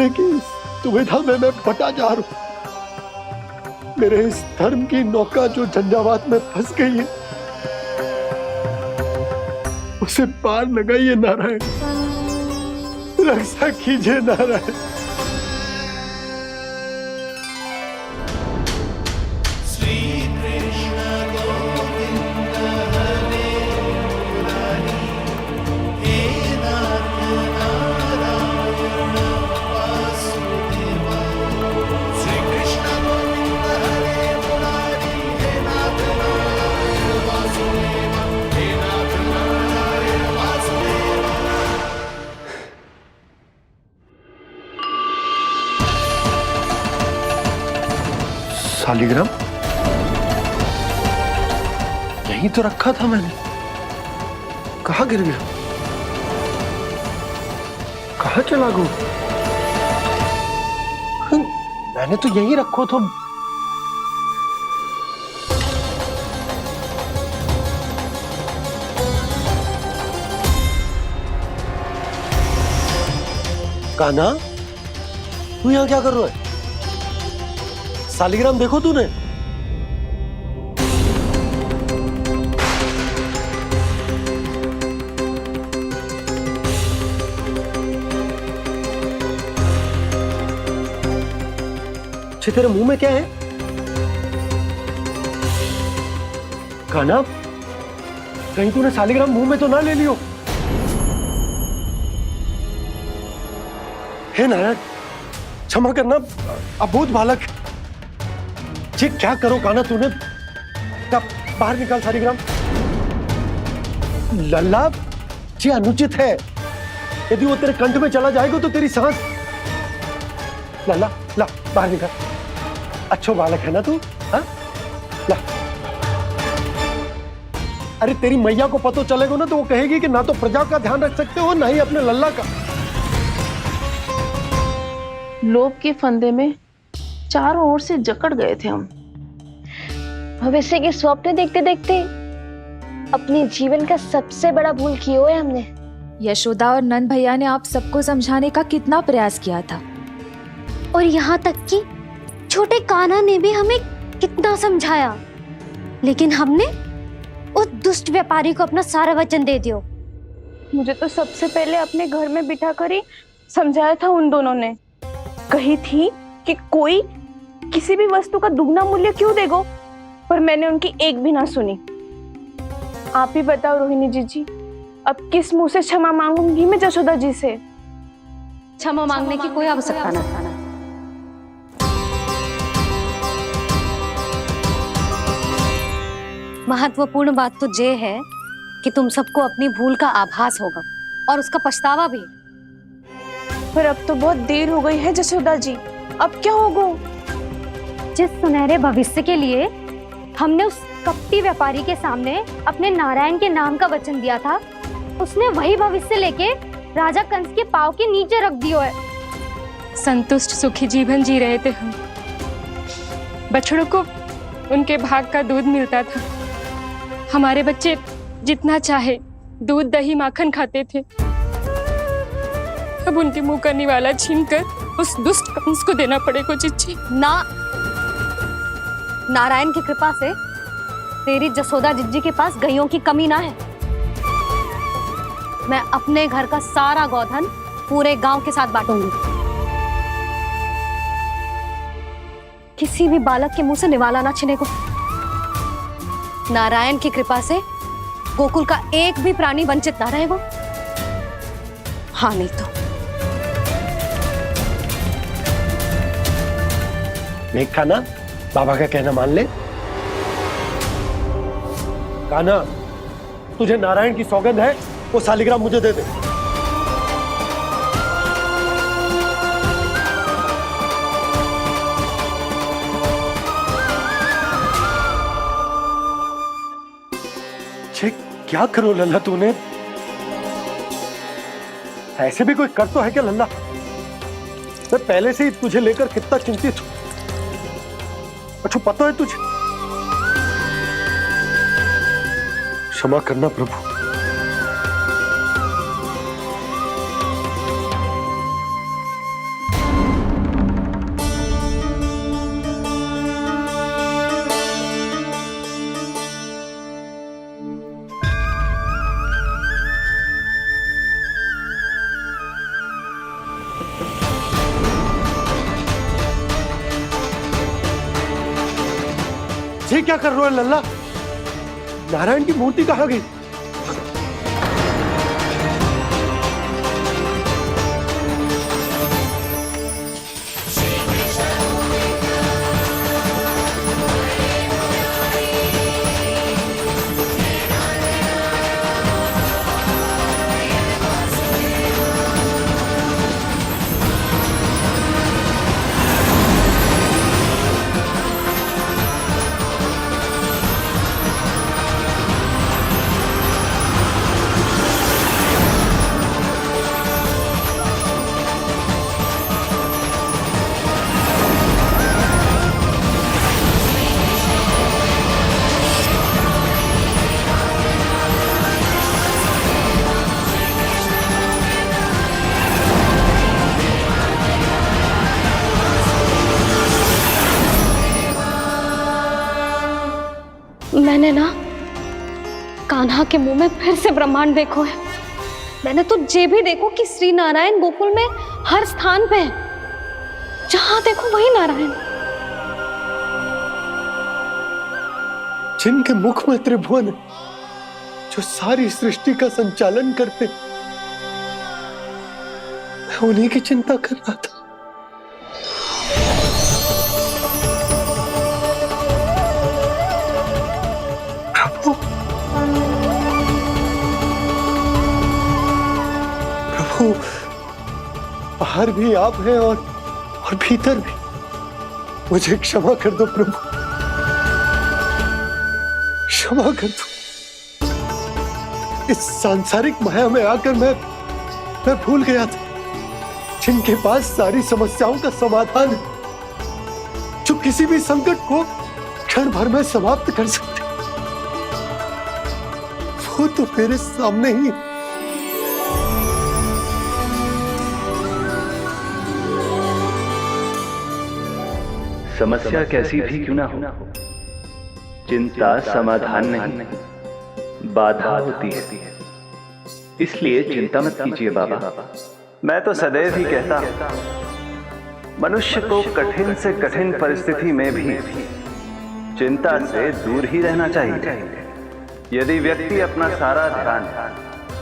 करने की इस दुविधा में मैं बटा जा रहा हूं। मेरे इस धर्म की नौका जो झंझावात में फंस गई है, उसे पार लगाइए नारायण, रक्षा कीजिए नारायण। शालिग्राम यहीं तो रखा था मैंने, कहाँ गिर गया, कहाँ चला गया? मैंने तो यहीं रखो था। कान्हा, तू यहाँ क्या कर रहा है? शालिग्राम देखो तूने? तेरे मुंह में क्या है? कान्हा, कहीं तूने शालिग्राम मुंह में तो ना ले लियो? हे नारायण, क्षमा करना, अबोध बालक। जी क्या करो कान्हा तूने? बाहर निकाल शालिग्राम। लल्ला, जी अनुचित है। यदि वो तेरे कंठ में चला जाएगा तो तेरी सांस। लल्ला, ला बाहर निकाल। अच्छो बालक है ना तू? हाँ? ला। अरे तेरी मैया को पता चलेगा ना तो वो कहेगी कि ना तो प्रजा का ध्यान रख सकते हो ना ही अपने लल्ला का। लोभ के फंदे में चारों ओर से जकड़ गए थे हम। भविष्य के स्वप्न देखते देखते अपने जीवन का सबसे बड़ा भूल किया है हमने। यशोदा और नंद भैया ने आप सबको समझाने का कितना प्रयास किया था, और यहाँ तक कि छोटे कान्हा ने भी हमें कितना समझाया, लेकिन हमने उस दुष्ट व्यापारी को अपना सारा वचन दे दिया। मुझे तो सबसे पहले अपने घर में बिठा कर ही समझाया था उन दोनों ने। कही थी कि कोई किसी भी वस्तु का दुगना मूल्य क्यों देगा, पर मैंने उनकी एक भी ना सुनी। आप ही बताओ रोहिणी जी, अब किस मुंह से क्षमा मांगूंगी मैं जशोदा जी से? क्षमा मांगने की कोई आवश्यकता न था। महत्वपूर्ण बात तो ये है कि तुम सबको अपनी भूल का आभास होगा और उसका पछतावा भी। पर अब तो बहुत देर हो गई है जशोदा जी, अब क्या होगा? जिस सुनहरे भविष्य के लिए हमने उस कपटी व्यापारी के सामने अपने नारायण के नाम का वचन दिया था, उसने वही भविष्य लेके राजा कंस के पांव के नीचे रख दिया है। संतुष्ट सुखी जीवन जी रहे थे हम। बछड़ों को उनके भाग का दूध मिलता था। हमारे बच्चे जितना चाहे दूध दही माखन खाते थे। अब उनके मुंह का निवाला छीनकर उस दुष्ट कंस को देना पड़ेगा चिच्ची। ना, नारायण की कृपा से तेरी जसोदा जिज्जी के पास गैयों की कमी ना है। मैं अपने घर का सारा गोधन पूरे गांव के साथ बांटूंगी। किसी भी बालक के मुंह से निवाला ना छिने को। नारायण की कृपा से गोकुल का एक भी प्राणी वंचित ना रहेगा। हाँ नहीं तो देख कान्हा, बाबा का कहना मान ले। कान्हा, तुझे नारायण की सौगंध है, वो शालिग्राम मुझे दे दे। क्या करो लल्ला तूने? ऐसे भी कोई कर तो है क्या लल्ला? मैं पहले से ही तुझे लेकर कितना चिंतित हूं। अच्छा पता है तुझे? क्षमा करना प्रभु। ये क्या कर रहे हो लल्ला? नारायण की मूर्ति कहाँ गई? मैंने ना कान्हा के मुंह में फिर से ब्रह्मांड देखो है। मैंने तो ये भी देखो कि श्री नारायण गोकुल में हर स्थान पे है, जहां देखो वही नारायण। जिनके मुख में त्रिभुवन है, जो सारी सृष्टि का संचालन करते, मैं उन्हीं की चिंता कर रहा था। प्रभु, बाहर भी आप हैं और भीतर भी। मुझे क्षमा कर दो प्रभु, क्षमा कर दो। इस सांसारिक माया में आकर मैं भूल गया था, जिनके पास सारी समस्याओं का समाधान है, जो किसी भी संकट को क्षण भर में समाप्त कर सकते, वो तो मेरे सामने ही है। समस्या कैसी भी क्यों ना हो, चिंता समाधान नहीं, बाधा होती है। इसलिए चिंता मत कीजिए बाबा। मैं तो सदैव ही कहता हूं, मनुष्य को कठिन से कठिन परिस्थिति में भी चिंता से दूर ही रहना चाहिए। यदि व्यक्ति अपना सारा ध्यान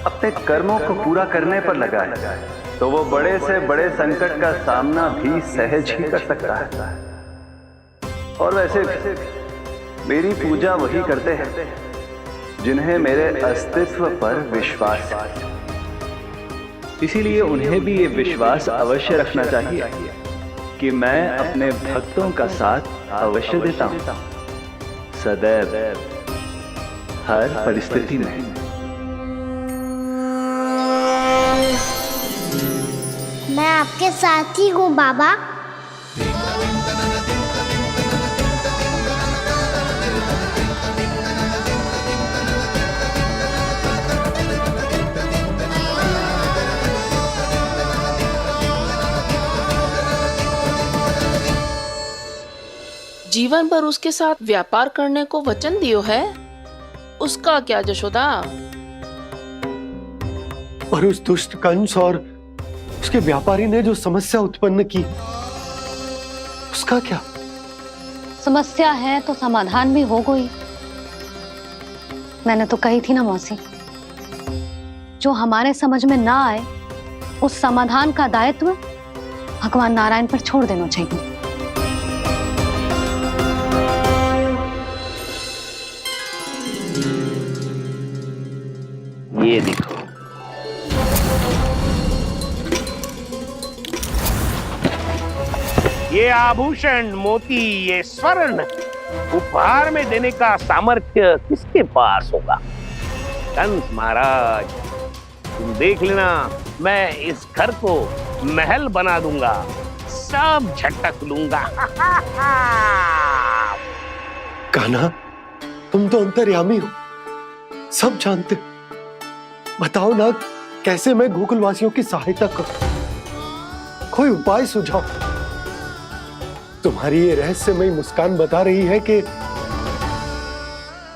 अपने कर्मों को पूरा करने पर लगाए, तो वो बड़े से बड़े संकट का सामना भी सहज ही कर सकता है। और वैसे भी मेरी पूजा वही करते हैं जिन्हें मेरे अस्तित्व पर विश्वास है। इसीलिए उन्हें भी ये विश्वास अवश्य रखना चाहिए कि मैं अपने भक्तों का साथ अवश्य देता हूं, सदैव, हर परिस्थिति में। मैं आपके साथ ही हूँ बाबा। जीवन भर उसके साथ व्यापार करने को वचन दियो है, उसका क्या यशोदा? और उस दुष्ट कंस और उसके व्यापारी ने जो समस्या उत्पन्न की, उसका क्या? समस्या है तो समाधान भी हो गई। मैंने तो कही थी ना मौसी, जो हमारे समझ में ना आए उस समाधान का दायित्व भगवान नारायण पर छोड़ देना चाहिए। ये देखो, ये आभूषण, मोती, ये स्वर्ण उपहार में देने का सामर्थ्य किसके पास होगा? कंस महाराज, तुम देख लेना, मैं इस घर को महल बना दूंगा, सब झटक लूंगा। कान्हा, तुम तो अंतर्यामी हो, सब जानते हो। बताओ ना, कैसे मैं गोकुलवासियों की सहायता करूं? कोई उपाय सुझाओ। तुम्हारी ये रहस्यमयी मुस्कान बता रही है कि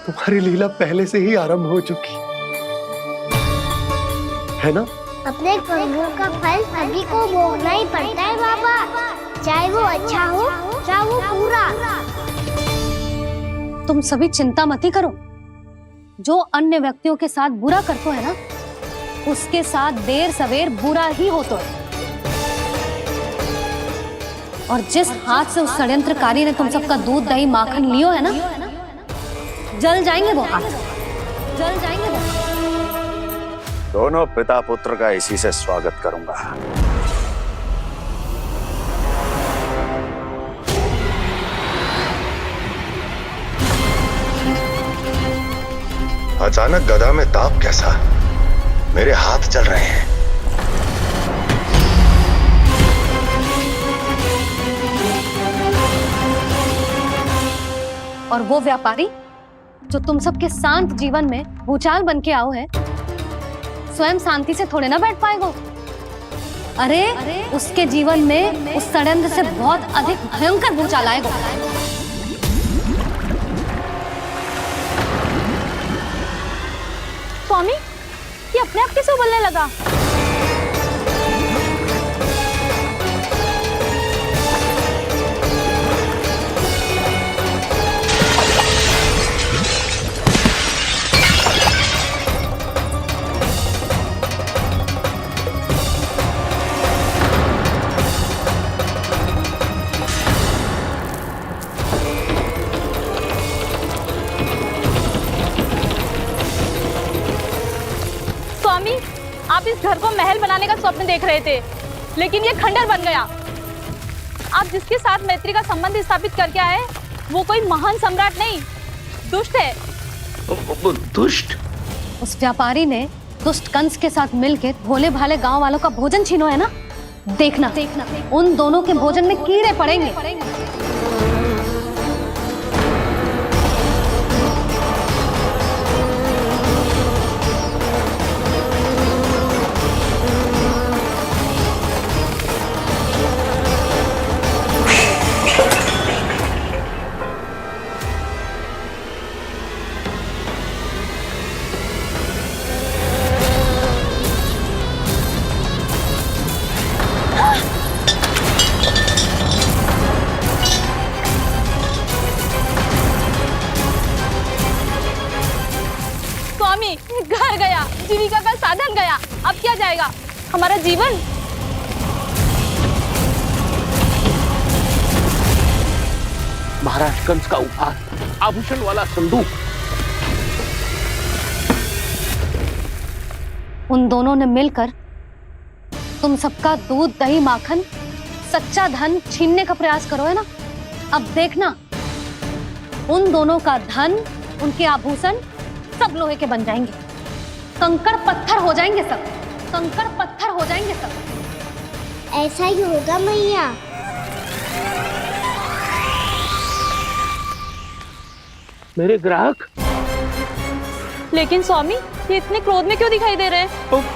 तुम्हारी लीला पहले से ही आरंभ हो चुकी है ना? अपने कर्मों का फल सभी को भोगना अच्छा हो या वो बुरा। तुम सभी चिंता मत ही करो। जो अन्य व्यक्तियों के साथ बुरा करते है ना, उसके साथ देर सवेर बुरा ही होता है। और जिस हाथ से उस षड्यंत्रकारी ने तुम सबका दूध दही माखन लियो है ना, जल जाएंगे वो हाथ, जल जाएंगे वो। दोनों पिता पुत्र का इसी से स्वागत करूंगा। अचानक गदा में ताप कैसा? मेरे हाथ चल रहे हैं। और वो व्यापारी जो तुम सबके शांत जीवन में भूचाल बन के आओ है, स्वयं शांति से थोड़े ना बैठ पाएगा। अरे उसके जीवन में उस षड्यंत्र से बहुत अधिक भयंकर भूचाल आएगा। स्वामी, ये अपने आप कैसे बोलने लगा? स्वामी, आप इस घर को महल बनाने का स्वप्न देख रहे थे, लेकिन ये खंडर बन गया। आप जिसके साथ मैत्री का संबंध स्थापित करके आए, वो कोई महान सम्राट नहीं, दुष्ट है। दुष्ट? उस व्यापारी ने दुष्ट कंस के साथ मिलकर भोले भाले गांव वालों का भोजन छीनो है ना। देखना उन दोनों के भोजन में कीड़े पड़ेंगे। घर गया, जीविका का साधन गया, अब क्या जाएगा हमारा जीवन? महाराज कंस का उपहार, आभूषण वाला संदूक। उन दोनों ने मिलकर तुम सबका दूध दही माखन सच्चा धन छीनने का प्रयास करो है ना। अब देखना उन दोनों का धन, उनके आभूषण सब लोहे के बन जाएंगे, कंकड़ पत्थर हो जाएंगे सब, कंकड़ पत्थर हो जाएंगे सब। ऐसा ही होगा मैया। मेरे ग्राहक। लेकिन स्वामी, ये इतने क्रोध में क्यों दिखाई दे रहे हैं?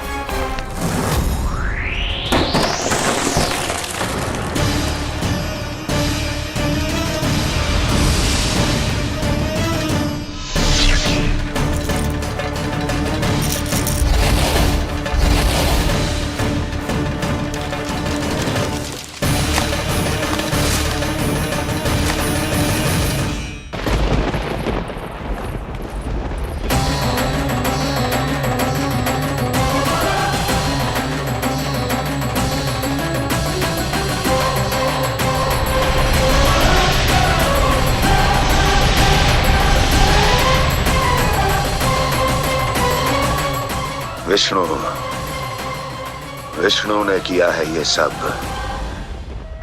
विष्णु ने किया है ये सब।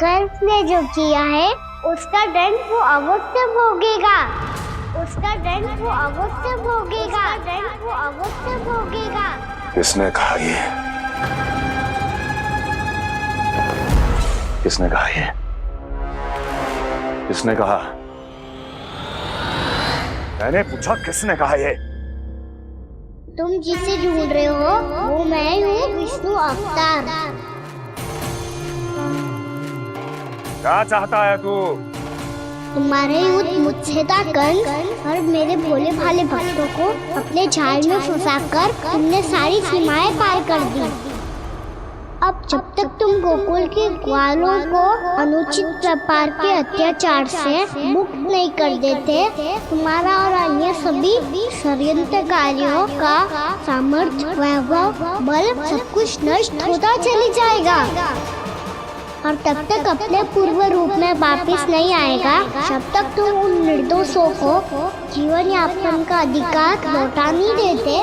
कंस ने जो किया है उसका दंड वो अवश्य भोगेगा, उसका दंड वो अवश्य भोगेगा, दंड वो अवश्य भोगेगा। किसने कहा ये? किसने कहा ये? किसने कहा? मैंने पूछा किसने कहा ये? तुम जिसे ढूंढ रहे हो वो मैं हूँ, विष्णु अवतार। क्या चाहता है तू? तुम्हारे युद्ध मुच्छेदा कंस और मेरे भोले भाले भक्तों को अपने जाल में फंसाकर तुमने सारी सीमाएं पार कर दी। अब जब तक तुम गोकुल के ग्वालों को अनुचित प्रकार के अत्याचार से मुक्त नहीं कर देते, तुम्हारा और अन्य सभी षड्यंत्रकारियों का सामर्थ्य, वैभव, बल सब कुछ नष्ट होता चली जाएगा और तब तक अपने पूर्व रूप में वापस नहीं आएगा जब तक तुम उन निर्दोषों को जीवन यापन का अधिकार लौटा नहीं देते।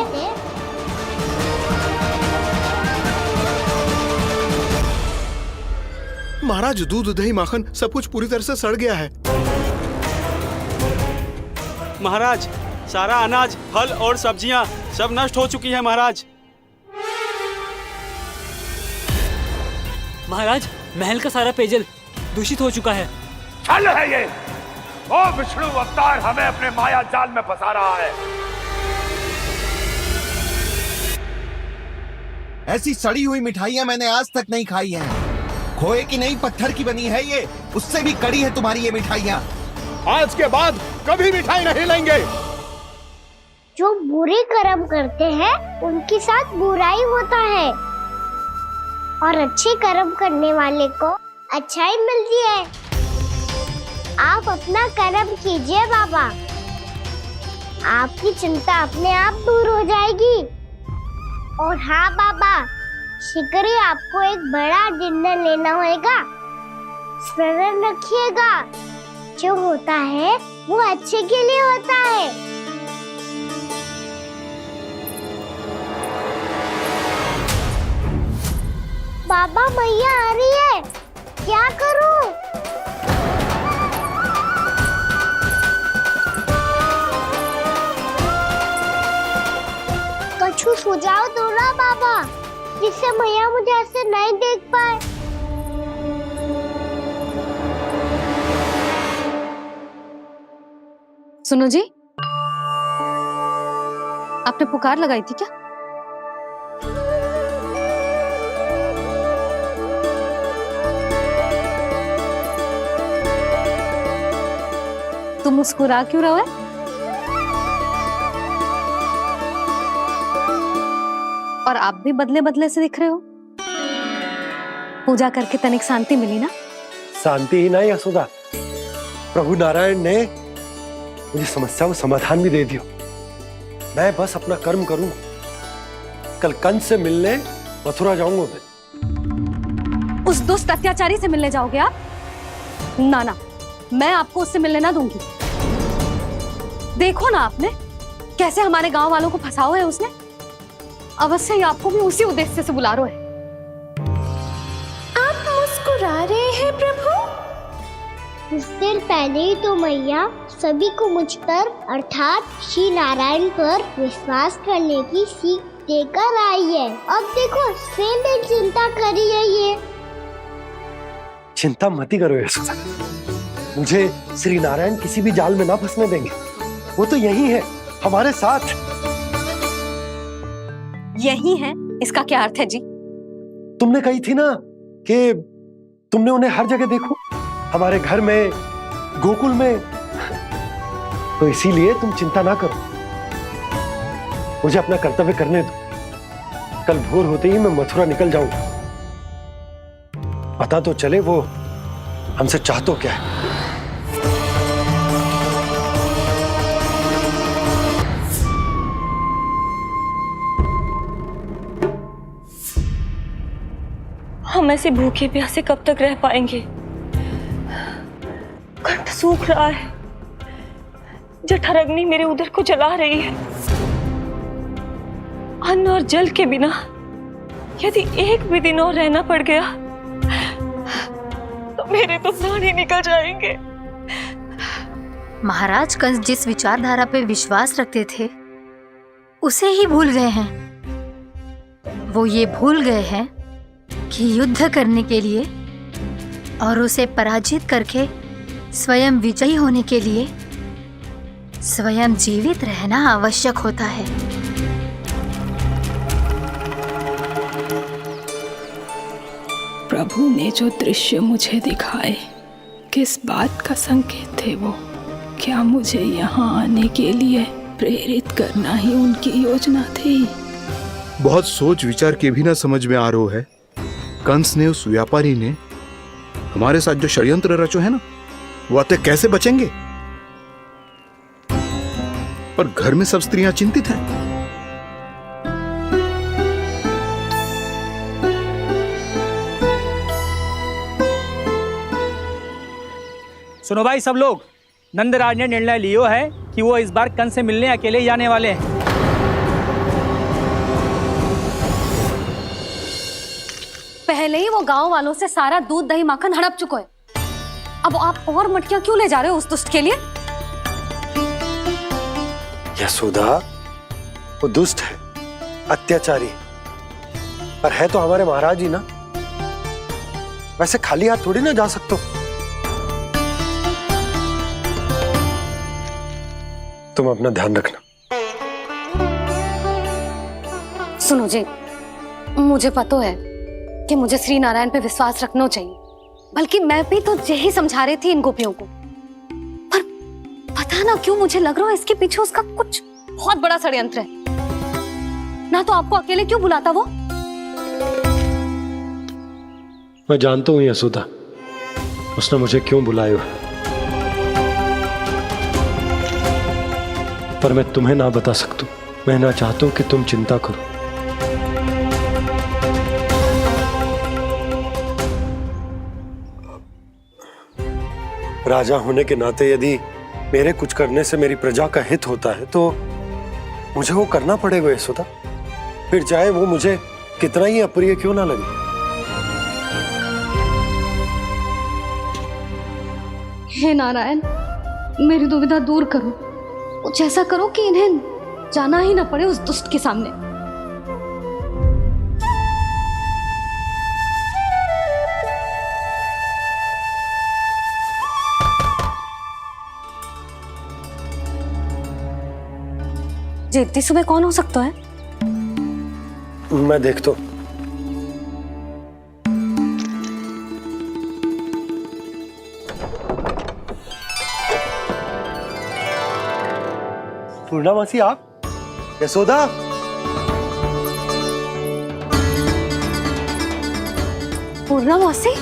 महाराज, दूध, दही, माखन सब कुछ पूरी तरह से सड़ गया है। महाराज, सारा अनाज, फल और सब्जियां सब नष्ट हो चुकी हैं महाराज। महाराज, महल का सारा पेयजल दूषित हो चुका है। छल है ये। ओ विष्णु अवतार हमें अपने माया जाल में फंसा रहा है। ऐसी सड़ी हुई मिठाइयां मैंने आज तक नहीं खाई हैं। खोए की नहीं, पत्थर की बनी है ये, उससे भी कड़ी है तुम्हारी ये मिठाइयां। आज के बाद कभी मिठाई नहीं लेंगे। जो बुरे कर्म करते हैं उनके साथ बुराई होता है और अच्छे कर्म करने वाले को अच्छाई मिलती है। आप अपना कर्म कीजिए बाबा, आपकी चिंता अपने आप दूर हो जाएगी। और हाँ बाबा, शीघ्र ही आपको एक बड़ा निर्णय लेना होगा। स्मरण रखिएगा, जो होता है वो अच्छे के लिए होता है। बाबा, मैया आ रही है, क्या करूं? कछु सुझाव दो ना बाबा, जिससे मैया मुझे ऐसे नहीं देख पाए। सुनो जी, आपने पुकार लगाई थी क्या? तुम मुस्कुरा क्यों रहे हो? और आप भी बदले बदले से दिख रहे हो। पूजा करके तनिक शांति मिली ना? शांति ही नहीं यशोदा, प्रभु नारायण ने मुझे समस्या को समाधान भी दे दिया। मैं बस अपना कर्म करूं। कल कंस से मिलने मथुरा जाऊंगा मैं। उस दुष्ट अत्याचारी से मिलने जाओगे आप? ना ना, मैं आपको उससे मिलने ना दूंगी। देखो ना आपने कैसे हमारे गांव वालों को फंसाओ है उसने। अवश्य ही आपको भी उसी उद्देश्य से बुला रहा है। आप मुस्कुरा रहे हैं प्रभु? कुछ देर पहले ही तो मैया सभी को मुझ पर अर्थात श्री नारायण पर विश्वास करने की सीख देकर आई है। अब देखो स्वयं भी चिंता करी है ये। चिंता मत ही करो यशोदा, मुझे श्री नारायण किसी भी जाल में ना फंसने देंगे। वो तो यही है हमारे साथ। यही है, इसका क्या अर्थ है जी? तुमने कही थी ना कि तुमने उन्हें हर जगह देखो, हमारे घर में, गोकुल में। तो इसीलिए तुम चिंता ना करो, मुझे अपना कर्तव्य करने दो। कल भोर होते ही मैं मथुरा निकल जाऊंगा। पता तो चले वो हमसे चाहतो क्या है। हम ऐसे भूखे प्यासे कब तक रह पाएंगे? कंठ सूख रहा है, जठराग्नि मेरे उदर को जला रही है। अन्न और जल के बिना यदि एक भी दिन और रहना पड़ गया तो मेरे तो प्राण ही निकल जाएंगे। महाराज कंस जिस विचारधारा पे विश्वास रखते थे उसे ही भूल गए हैं। वो ये भूल गए हैं कि युद्ध करने के लिए और उसे पराजित करके स्वयं विजयी होने के लिए स्वयं जीवित रहना आवश्यक होता है। प्रभु ने जो दृश्य मुझे दिखाए, किस बात का संकेत थे वो? क्या मुझे यहाँ आने के लिए प्रेरित करना ही उनकी योजना थी? बहुत सोच विचार के भी ना समझ में आ रहा है कंस ने, उस व्यापारी ने हमारे साथ जो षड्यंत्र रचो है ना, वो अतः कैसे बचेंगे? पर घर में सब स्त्रियां चिंतित हैं। सुनो भाई सब लोग, नंदराज ने निर्णय लियो है कि वो इस बार कंस से मिलने अकेले ही आने वाले हैं। पहले ही वो गांव वालों से सारा दूध दही माखन हड़प चुके हैं। अब आप और मटकियां क्यों ले जा रहे हो उस दुष्ट के लिए? यशोदा, वो दुष्ट है, अत्याचारी, पर है तो हमारे महाराज ही ना। वैसे खाली हाथ थोड़ी ना जा सकते। तुम अपना ध्यान रखना। सुनो जी, मुझे पता है कि मुझे श्री नारायण पे विश्वास रखना चाहिए, बल्कि मैं भी तो यही समझा रही थी इन गोपियों को। पर पता ना क्यों मुझे लग रहा है इसके पीछे उसका कुछ बहुत बड़ा षड्यंत्र है। ना तो आपको अकेले क्यों बुलाता वो? मैं जानता हूं यशोदा, उसने मुझे क्यों बुलाया है, पर मैं तुम्हें ना बता सकता। मैं ना चाहता हूं कि तुम चिंता करो। राजा होने के नाते यदि मेरे कुछ करने से मेरी प्रजा का हित होता है तो मुझे वो करना पड़ेगा यशोदा, फिर चाहे वो मुझे कितना ही अप्रिय क्यों ना लगे। हे नारायण, मेरी दुविधा दूर करो। कुछ ऐसा करो कि इन्हें जाना ही ना पड़े उस दुष्ट के सामने। जी इतनी सुबह कौन हो सकता है? मैं देखता हूं। पूर्णा मासी, आप? यशोदा, पूर्णा मासी,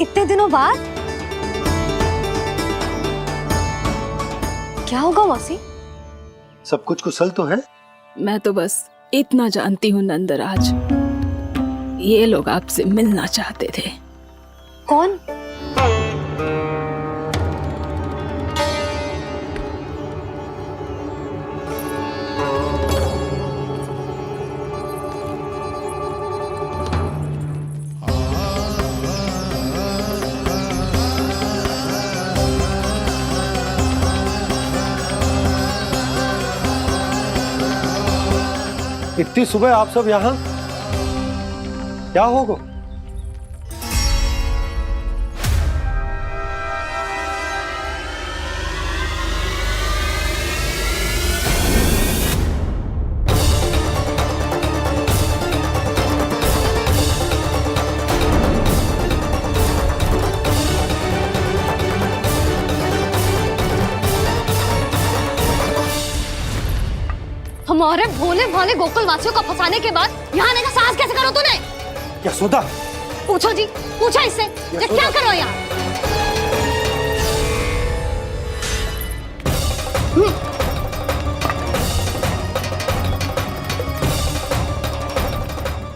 इतने दिनों बाद? क्या होगा मौसी? सब कुछ कुशल तो है? मैं तो बस इतना जानती हूँ नंदराज, ये लोग आपसे मिलना चाहते थे। कौन? इतनी सुबह आप सब यहाँ? क्या होगा? हमारे भोले भाले गोकुल वासियों को फंसाने के बाद यहाँ आने का साहस कैसे करो तूने? यशोदा, पूछो जी, पूछो इससे, ये क्या करो यहाँ?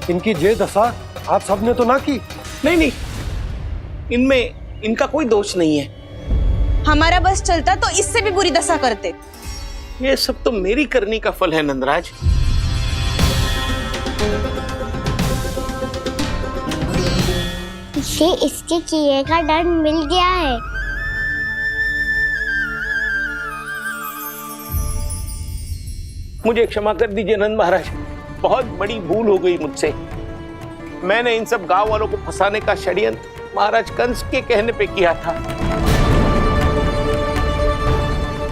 इनकी ये दशा आप सबने तो ना की। नहीं नहीं, इनमें इनका कोई दोष नहीं है। हमारा बस चलता तो इससे भी बुरी दशा करते। ये सब तो मेरी करनी का फल है नंदराज। इसे इसके किए का दंड मिल गया है। मुझे क्षमा कर दीजिए नंद महाराज, बहुत बड़ी भूल हो गई मुझसे। मैंने इन सब गांव वालों को फंसाने का षड्यंत्र महाराज कंस के कहने पे किया था।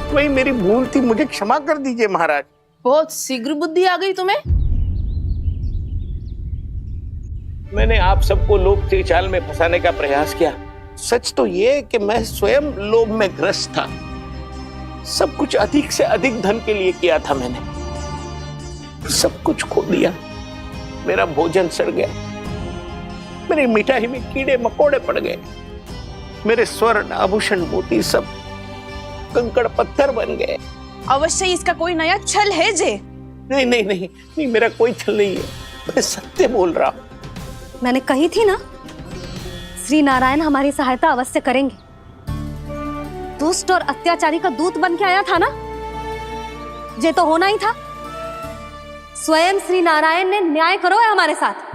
वही मेरी भूल थी, मुझे क्षमा कर दीजिए महाराज। बहुत शीघ्र बुद्धि आ गई तुम्हें। मैंने आप सबको लोभ के जाल में फंसाने का प्रयास किया। सच तो ये कि मैं स्वयं लोभ में ग्रस्त था। सब कुछ अधिक से अधिक धन के लिए किया था मैंने। सब कुछ खो दिया। मेरा भोजन सड़ गया, मेरी मिठाई में कीड़े मकोड़े पड़ गए, मेरे स्वर्ण आभूषण मोती सब कंकड़ पत्थर बन गए। अवश्य इसका कोई नया छल है जे। नहीं नहीं नहीं नहीं, मेरा कोई छल नहीं है, मैं सत्य बोल रहा हूं। मैंने कही थी ना, श्री नारायण हमारी सहायता अवश्य करेंगे। दुष्ट और अत्याचारी का दूत बन के आया था ना, ये तो होना ही था। स्वयं श्री नारायण ने न्याय करो है हमारे साथ।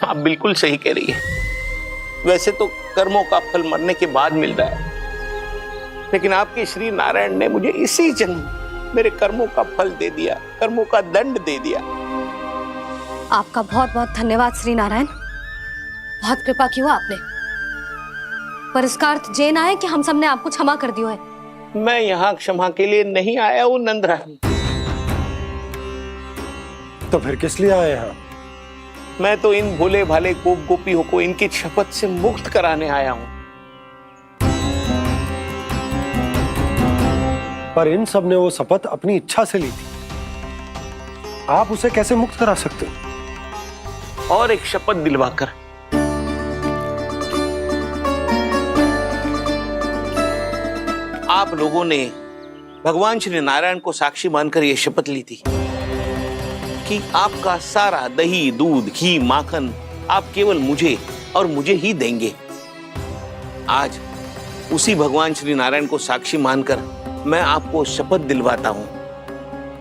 आप बिल्कुल सही कह रही है। वैसे तो कर्मों का फल मरने के बाद मिल रहा है, लेकिन आपके श्री नारायण ने मुझे इसी जन्म मेरे कर्मों का फल दे दिया, कर्मों का दंड दे दिया। आपका बहुत बहुत धन्यवाद श्री नारायण, बहुत कृपा की हो आपने। पर इसका अर्थ ये ना है कि हम सबने आपको क्षमा कर दियो है। मैं यहाँ क्षमा के लिए नहीं आया हूँ नंदरानी। तो फिर किस लिए आए हैं? मैं तो इन भोले भाले गोप गोपियों को इनकी शपथ से मुक्त कराने आया हूं। पर इन सब ने वो शपथ अपनी इच्छा से ली थी, आप उसे कैसे मुक्त करा सकते हो? और एक शपथ दिलवाकर। आप लोगों ने भगवान श्री नारायण को साक्षी मानकर यह शपथ ली थी कि आपका सारा दही, दूध, घी, माखन आप केवल मुझे और मुझे ही देंगे। आज उसी भगवान श्री नारायण को साक्षी मानकर मैं आपको शपथ दिलवाता हूं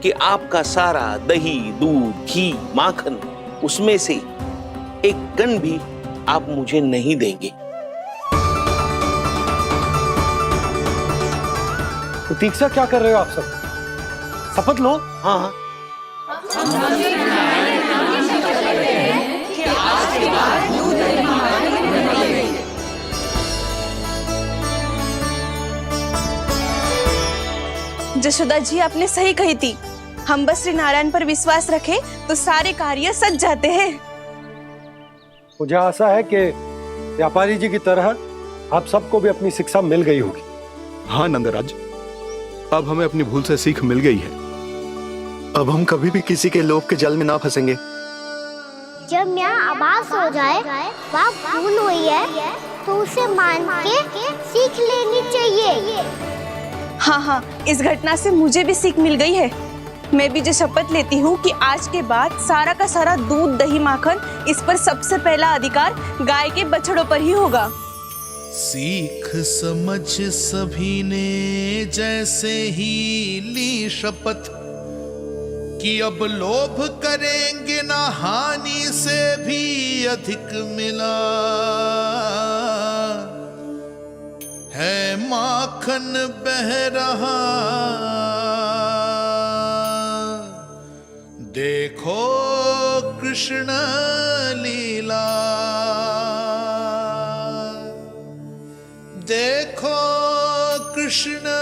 कि आपका सारा दही, दूध, घी, माखन, उसमें से एक कण भी आप मुझे नहीं देंगे। प्रतीक्षा क्या कर रहे हो आप सब? शपथ लो। हाँ हाँ, जशोदा जी आपने सही कही थी, हम बस श्री नारायण पर विश्वास रखें तो सारे कार्य सज जाते हैं। मुझे आशा है कि व्यापारी जी की तरह आप सबको भी अपनी शिक्षा मिल गई होगी। हाँ नंदराज, अब हमें अपनी भूल से सीख मिल गई है। अब हम कभी भी किसी के लोभ के जल में ना फंसेंगे। जब यहाँ आभास हो जाए वहाँ भूल हुई है तो उसे मान के सीख लेनी चाहिए। हाँ हाँ, इस घटना से मुझे भी सीख मिल गई है। मैं भी जो शपथ लेती हूँ कि आज के बाद सारा का सारा दूध, दही, माखन, इस पर सबसे पहला अधिकार गाय के बछड़ों पर ही होगा। सीख समझ सभी ने जैसे ही ली शपथ कि अब लोभ करेंगे ना हानि से भी अधिक मिला है, माखन बह रहा देखो कृष्ण लीला, देखो कृष्ण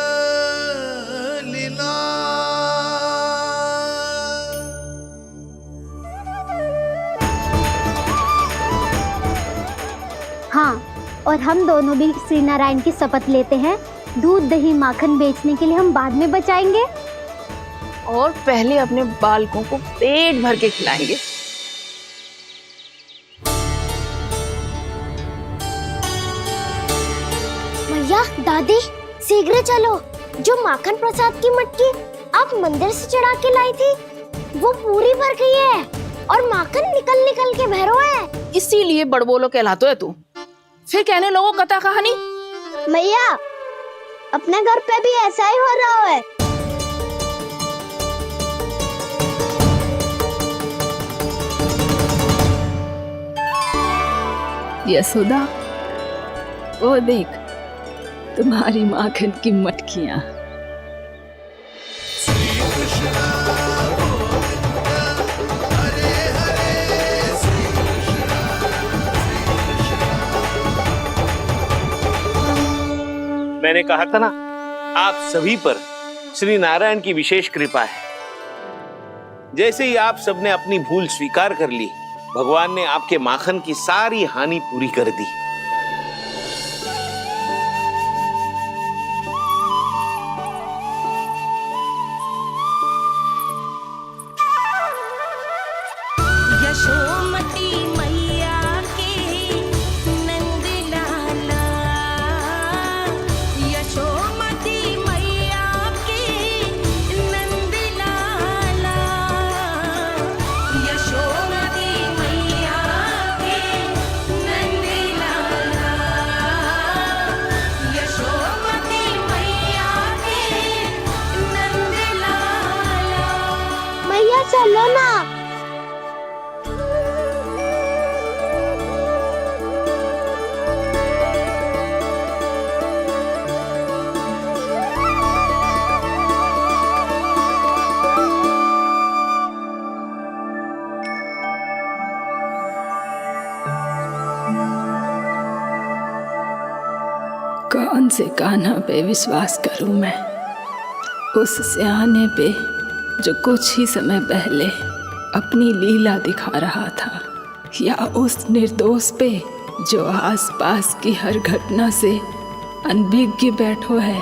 लीला। हाँ, और हम दोनों भी श्री नारायण की शपथ लेते हैं, दूध, दही, माखन बेचने के लिए हम बाद में बचाएंगे और पहले अपने बालकों को पेट भर के खिलाएंगे। भैया, दादी, शीघ्र चलो। जो माखन प्रसाद की मटकी आप मंदिर से चढ़ा के लाई थी वो पूरी भर गई है और माखन निकल निकल के भरो है। इसीलिए बड़बोलो कहलाते है तू। फिर कहने लोगों कथा कहानी। भैया, अपने घर पे भी ऐसा ही हो रहा है। यशोदा, वो देख तुम्हारी माखन की मटकियां। मैंने कहा था ना, आप सभी पर श्री नारायण की विशेष कृपा है। जैसे ही आप सबने अपनी भूल स्वीकार कर ली, भगवान ने आपके माखन की सारी हानि पूरी कर दी। यशोमती मैया के नंद लाला, यशोमती मैया के नंद लाला, यशोमती मैया के नंद लाला, यशोमती मैया के नंद लाला। मैया चलो ना। कौन से कान्हा पे विश्वास करूं मैं? उस सियाने पे जो कुछ ही समय पहले अपनी लीला दिखा रहा था, या उस निर्दोष पे जो आसपास की हर घटना से अनभिज्ञ बैठो है।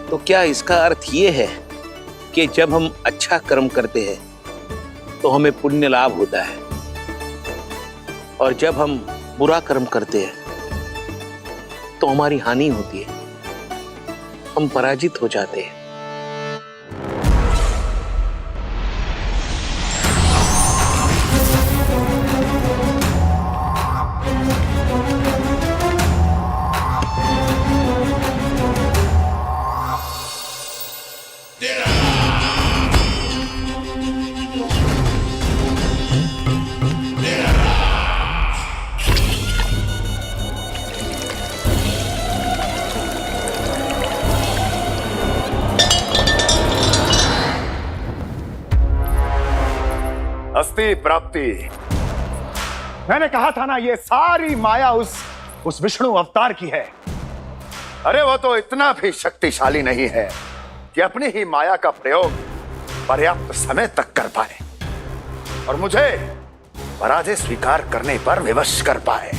तो क्या इसका अर्थ ये है कि जब हम अच्छा कर्म करते हैं तो हमें पुण्य लाभ होता है, और जब हम बुरा कर्म करते हैं तो हमारी हानि होती है, हम पराजित हो जाते हैं? अस्ति प्राप्ति। मैंने कहा था ना, ये सारी माया उस विष्णु अवतार की है। अरे वो तो इतना भी शक्तिशाली नहीं है कि अपनी ही माया का प्रयोग पर्याप्त समय तक कर पाए और मुझे पराजय स्वीकार करने पर विवश कर पाए।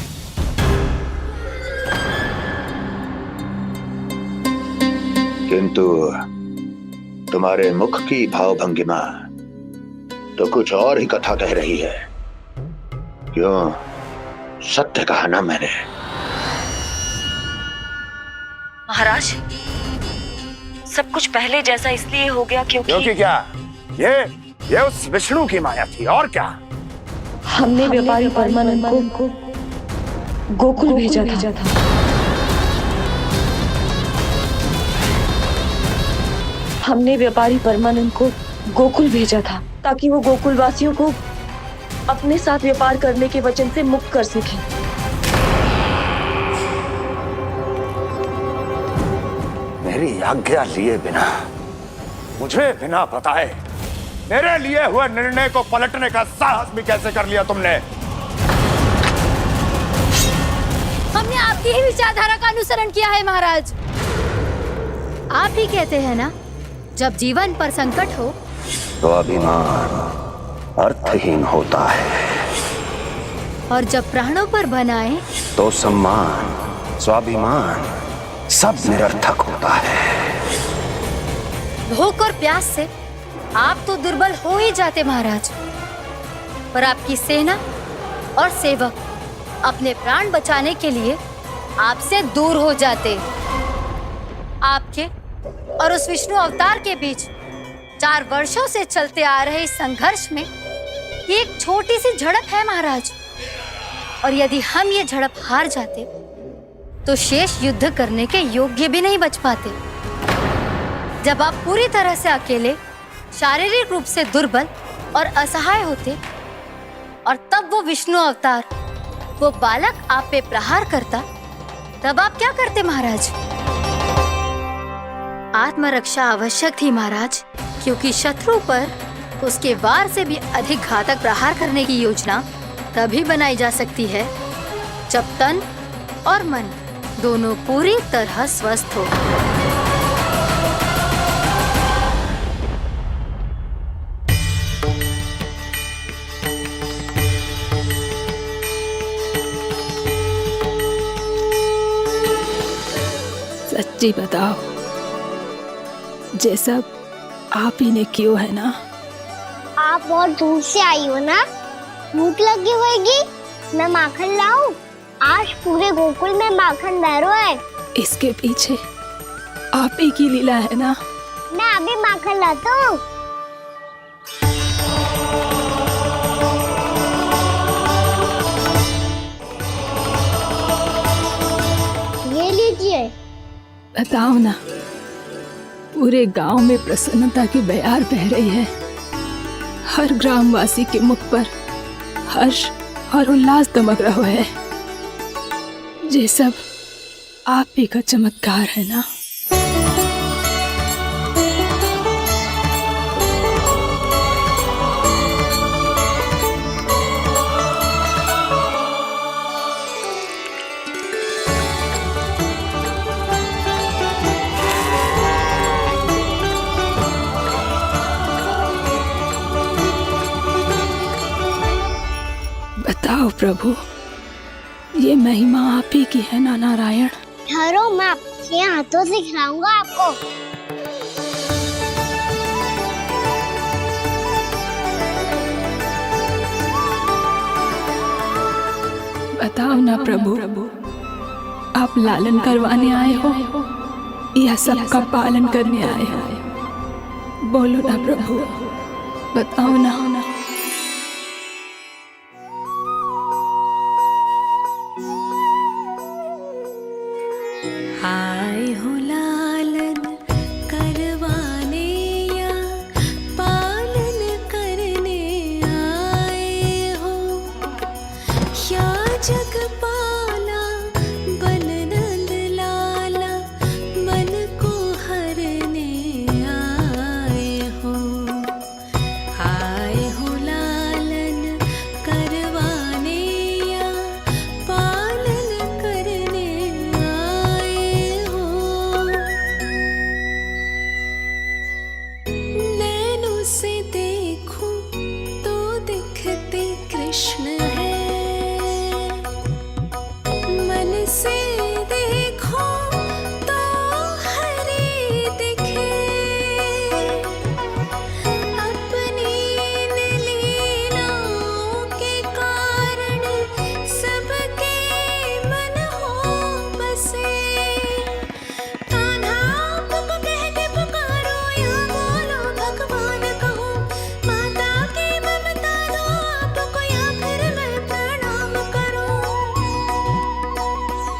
किंतु तुम्हारे मुख की भावभंगिमा तो कुछ और ही कथा कह रही है। क्यों? सत्य कहा ना मैंने। महाराज, सब कुछ पहले जैसा इसलिए हो गया क्योंकि क्या? ये उस विष्णु की माया थी, और क्या? हमने व्यापारी परमानंद को गोकुल भेजा था। हमने व्यापारी परमानंद को गोकुल भेजा था ताकि वो गोकुल वासियों को अपने साथ व्यापार करने के वचन से मुक्त कर सके। मेरी आज्ञा लिए बिना, मुझे बिना बताए मेरे लिए हुए निर्णय को पलटने का साहस भी कैसे कर लिया तुमने? हमने आपकी ही विचारधारा का अनुसरण किया है महाराज। आप ही कहते हैं ना, जब जीवन पर संकट हो तो अभिमान अर्थहीन होता है, और जब प्राणों पर बनाए तो सम्मान स्वाभिमान सब निरर्थक होता है। भूख और प्यास से आप तो दुर्बल हो ही जाते महाराज, पर आपकी सेना और सेवक अपने प्राण बचाने के लिए आपसे दूर हो जाते। आपके और उस विष्णु अवतार के बीच 4 वर्षों से चलते आ रहे इस संघर्ष में ये एक छोटी सी झड़प है महाराज, और यदि हम ये झड़प हार जाते तो शेष युद्ध करने के योग्य भी नहीं बच पाते। जब आप पूरी तरह से अकेले शारीरिक रूप से दुर्बल और असहाय होते और तब वो विष्णु अवतार, वो बालक आप पे प्रहार करता, तब आप क्या करते महाराज? आत्मरक्षा आवश्यक थी महाराज, क्योंकि शत्रु पर उसके वार से भी अधिक घातक प्रहार करने की योजना तभी बनाई जा सकती है जब तन और मन दोनों पूरी तरह स्वस्थ हो। सच्ची बताओ, ये सब आप ही ने क्यों है ना? आप बहुत दूर से आई हो ना, भूख लगी होगी। मैं माखन लाऊं? आज पूरे गोकुल में माखन भैरो है। इसके पीछे आप ही की लीला है ना? मैं अभी माखन लाता हूँ। ये लीजिए। बताओ ना, पूरे गांव में प्रसन्नता की बयार बह रही है। हर ग्रामवासी के मुख पर हर्ष और उल्लास दमक रहा है। ये सब आप ही का चमत्कार है ना? बताओ प्रभु, ये महिमा आप ही की है ना नारायण? ठहरो, मैं अपने हाथों से खिलाऊंगा आपको। बताओ ना प्रभु, आप लालन करवाने आए हो या सबका पालन करने आए हो? बोलो ना प्रभु, बताओ ना। आए हो लालन करवाने या पालन करने आए हो, या जगपाला बन नंद लाला मन को हरने आए हो। आए हो लालन करवाने या पालन करने आए हो। नैनों से देखूं तो दिखते कृष्ण है, मन से देखो तो हरि दिखे। अपनी इन लीलाओं के कारण सबके मन हो बसे। कान्हा आपको कह के पुकारो या बोलो भगवान कहो, माता की ममता दो आपको या फिर मैं प्रणाम करूं।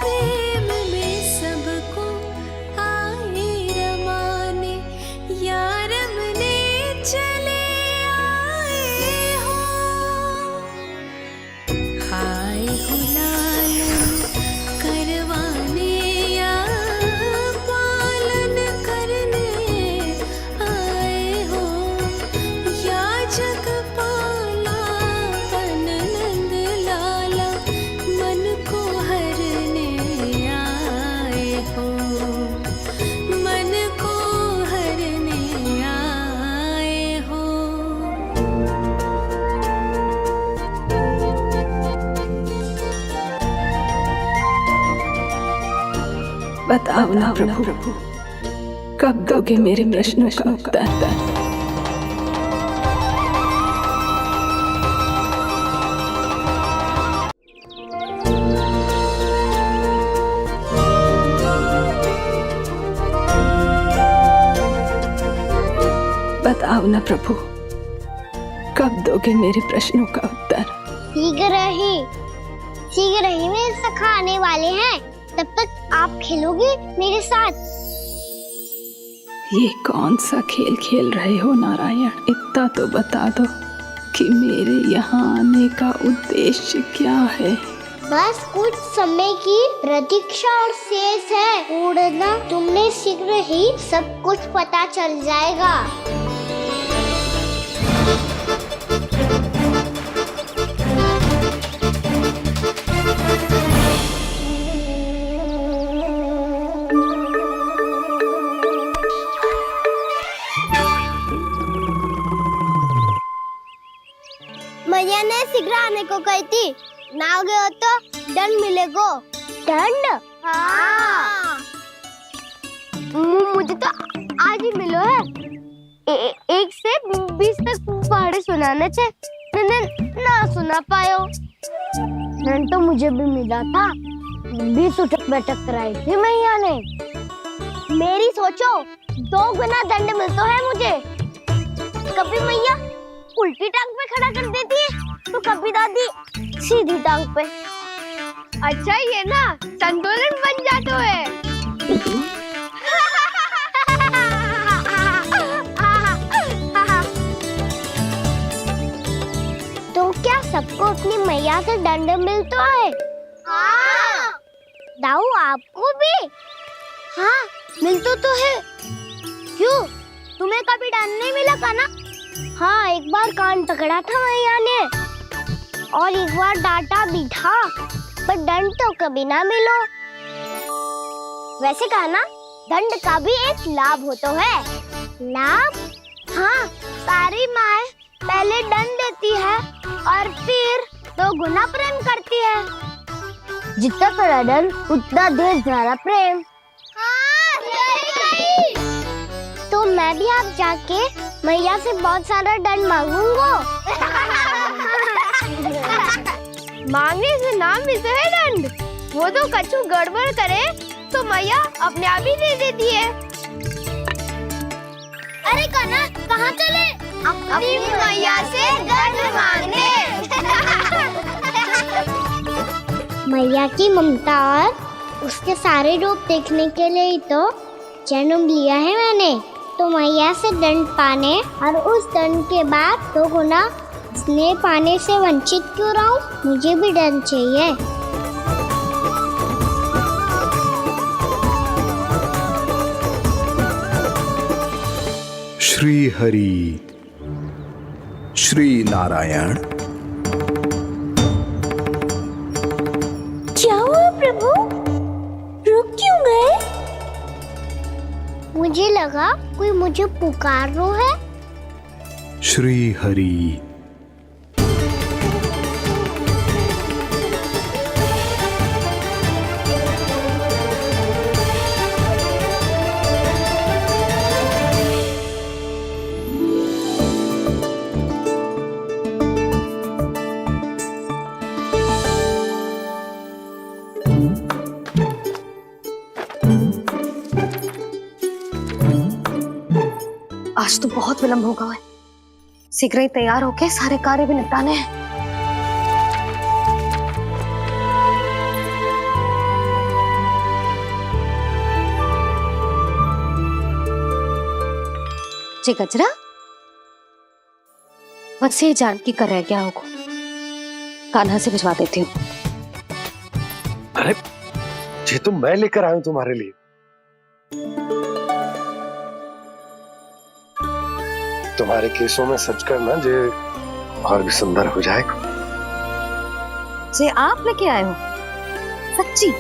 प्रेम में सबको आए रमाने, या रमने चले आए हो। आए हो लालन करवाने या पालन करने आए हो, या जगपाला बन नंद लाला मन को हरने आए हो। मन को हरने आए हो। बताओ ना प्रभु, कब दोगे मेरे प्रश्नों का उत्तर? बताओ ना प्रभु, कब दोगे मेरे प्रश्नों का उत्तर? शीघ्र ही मेरे सखा आने वाले हैं, तब तक आप खेलोगे मेरे साथ। ये कौन सा खेल खेल रहे हो नारायण? इतना तो बता दो कि मेरे यहाँ आने का उद्देश्य क्या है? बस कुछ समय की प्रतीक्षा और शेष है। उड़ना तुमने शीघ्र ही सब कुछ पता चल जाएगा। मैया ने शीघ्र आने को कही थी, ना आ गए हो तो दंड मिलेगा। दंड? हाँ। मुझे तो आज ही मिलो है। 1 से 20 तक पहाड़े सुनाने थे, ना सुना पायो। दंड तो मुझे भी मिला था, 20 उठक बैठक कराई थी मैया ने। मेरी सोचो 2 गुना दंड मिलता है मुझे। कभी मैया उल्टी टांग पे खड़ा कर देती है तो कभी दादी सीधी टांग पे। अच्छा ये ना संतुलन बन जाता है। तो क्या सबको अपनी मैया से दंड मिलता है? हाँ। दाऊ आपको भी? हाँ मिलता तो है। क्यों, तुम्हें कभी दंड नहीं मिला का ना? हाँ, एक बार कान पकड़ा था मैया ने और एक बार डांटा भी था, पर दंड तो कभी ना मिलो। वैसे कहा ना, दंड का भी एक लाभ होता है। लाभ? हाँ, सारी माँ पहले दंड देती है और फिर 2 गुना प्रेम करती है। जितना बड़ा दंड उतना ढेर सारा प्रेम। हाँ, सही। तो मैं भी आप जाके मैया से बहुत सारा दंड मांगूंगा। मांगने से नाम मिलता है दंड। वो तो कछु गड़बड़ करे तो मैया अपने आप ही दे देती है। अरे कान्हा, कहाँ चले? अपनी मैया से दंड मांगने। मैया की ममता और उसके सारे रूप देखने के लिए ही तो जन्म लिया है मैंने। तो मैया से दंड पाने और उस दंड के बाद 2 गुना स्नेह पाने से वंचित क्यों रहूं? मुझे भी दंड चाहिए। श्री हरि श्री नारायण। क्या हुआ प्रभु? रुक क्यों गए? मुझे लगा कोई मुझे पुकार रहा है। श्री हरि। आज तो बहुत विलंब होगा है। शीघ्र ही तैयार होके सारे कार्य भी निपटाने हैं। जी गजरा, बस ये जानकी कर रह गया होगा, कान्हा से भिजवा देती हूँ। अरे ये तो मैं लेकर आया हूं तुम्हारे लिए। तुम्हारे केसों में सच करना जे और भी सुंदर हो जाएगा। जे आप लेके आए हो? सच्ची?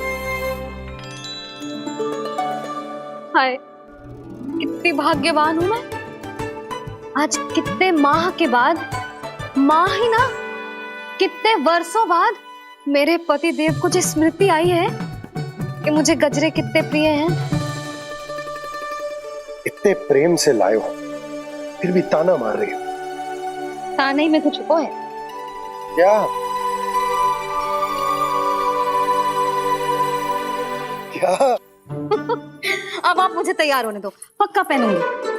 हाय, कितनी भाग्यवान हूं मैं। आज कितने माह के बाद, माह ही ना, कितने वर्षों बाद मेरे पति देव को जो स्मृति आई है कि मुझे गजरे कितने प्रिय हैं। इतने प्रेम से लाए हो, फिर भी ताना मार रही हो। ताने ही में कुछ छुपो है क्या? क्या? अब आप मुझे तैयार होने दो, पक्का पहनूंगी।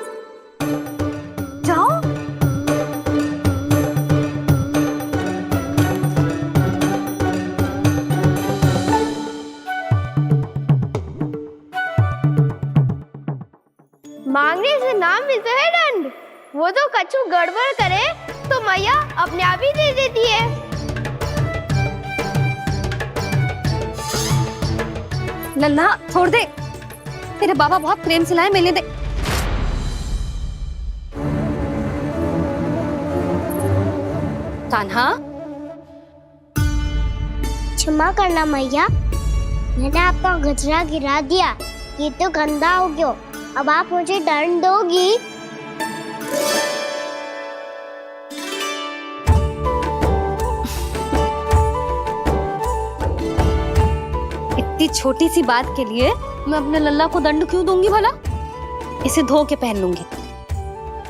जाओ। मांगने नाम भी तो है दंड। वो तो कछु गड़बड़ करे तो मैया अपने आप ही दे देती है। लल्ला छोड़ दे, तेरे बाबा बहुत प्रेम से लाए, मिलने दे। कान्हा, क्षमा करना मैया, मैंने आपका गजरा गिरा दिया, ये तो गंदा हो गया। अब आप मुझे दंड दोगी? इतनी छोटी सी बात के लिए मैं अपने लल्ला को दंड क्यों दूंगी भला? इसे धो के पहन लूंगी।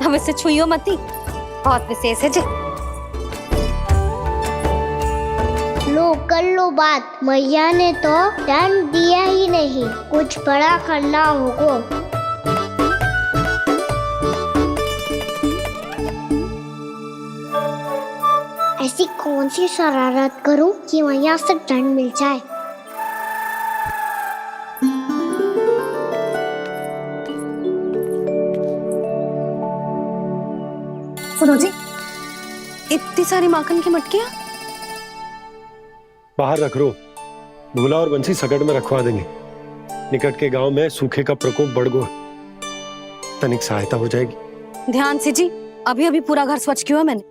अब इसे छुइयो मती, बहुत विशेष है जी। लो कर लो बात, मैया ने तो दंड दिया ही नहीं, कुछ बड़ा करना होगा। ऐसी कौन सी शरारत करूं कि मैया से दंड मिल जाए? सुनो जी, इतनी सारी माखन की मटकियां बाहर रख रो, भूला और बंसी सकट में रखवा देंगे। निकट के गांव में सूखे का प्रकोप बढ़ गया, तनिक सहायता हो जाएगी। ध्यान से जी, अभी अभी पूरा घर स्वच्छ किया मैंने।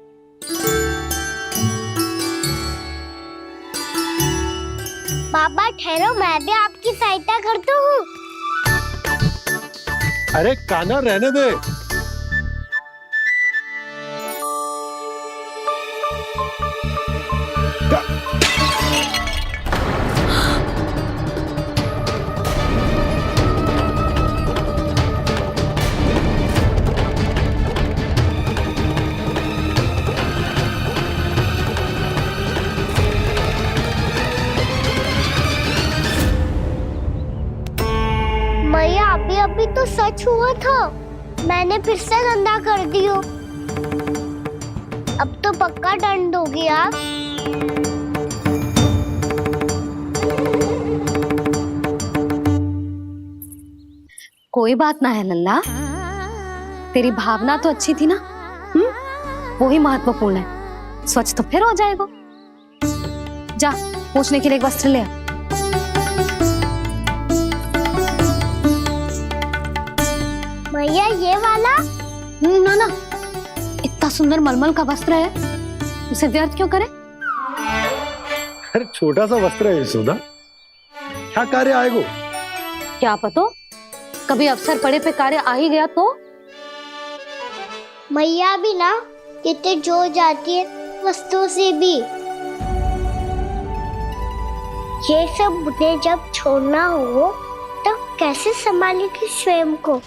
पापा ठहरो, मैं भी आपकी सहायता करता हूँ। अरे कान्हा रहने दे। मैया अभी तो सच हुआ था, मैंने फिर से गंदा कर दियो। अब तो पक्का दंड दोगी आप। कोई बात ना है लल्ला, तेरी भावना तो अच्छी थी ना, वो ही महत्वपूर्ण है। स्वच्छ तो फिर हो जाएगा। जा पोंछने के लिए एक वस्त्र ले आ। भैया ये वाला? ना ना, इतना सुंदर मलमल का वस्त्र है, उसे व्यर्थ क्यों करे? अरे छोटा सा वस्त्र है यशोदा, क्या कार्य आएगा? क्या पता, कभी अवसर पड़े पे कार्य आ ही गया तो? मैया भी ना कितने जो जाती है वस्तुओं से भी। ये सब मुझे जब छोड़ना हो तो कैसे संभालेगी स्वयं को?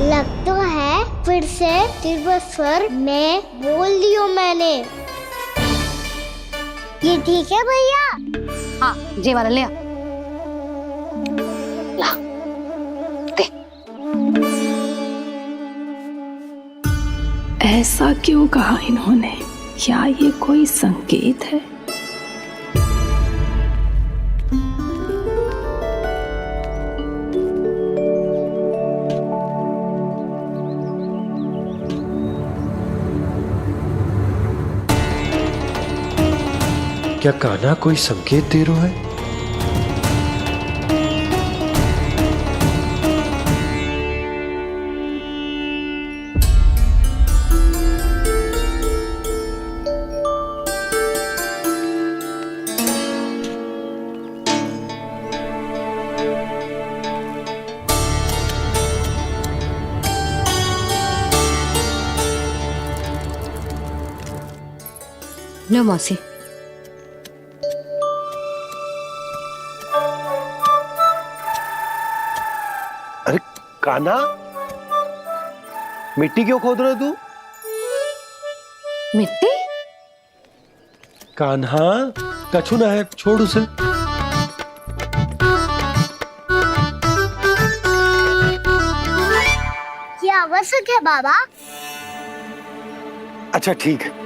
लग तो है फिर से तीव्र स्वर में बोल दियो मैंने। ये ठीक है भैया? हाँ, ये वाला ले आ। ला, दे। ऐसा क्यों कहा इन्होंने? क्या ये कोई संकेत है? क्या कान्हा कोई संकेत दे रहा है? लो मौसी। अरे कान्हा, मिट्टी क्यों खोद रहे तू? मिट्टी? कान्हा, कछु ना है, छोड़ उसे। ये आवश्यक है बाबा। अच्छा ठीक है।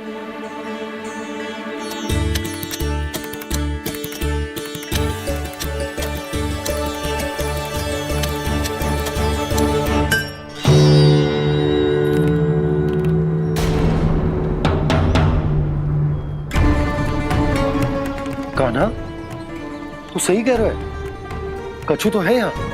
ना, तू सही कह रहा है, कछु तो है यहाँ।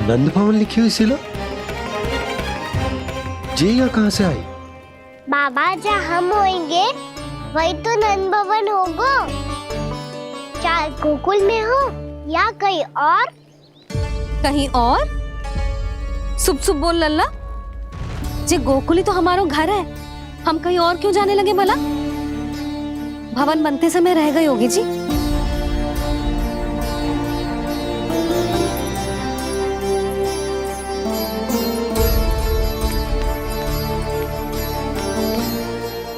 नंद भवन लिखी हुई सिला, जी यहाँ कहाँ से आई? बाबा जहाँ हम होंगे वही तो नंद भवन होगा। चाहे गोकुल में हो या कहीं और। कहीं और? सुब सुब बोल लल्ला, जे गोकुल ही तो हमारा घर है, हम कहीं और क्यों जाने लगे भला? भवन बनते समय रह गई होगी जी।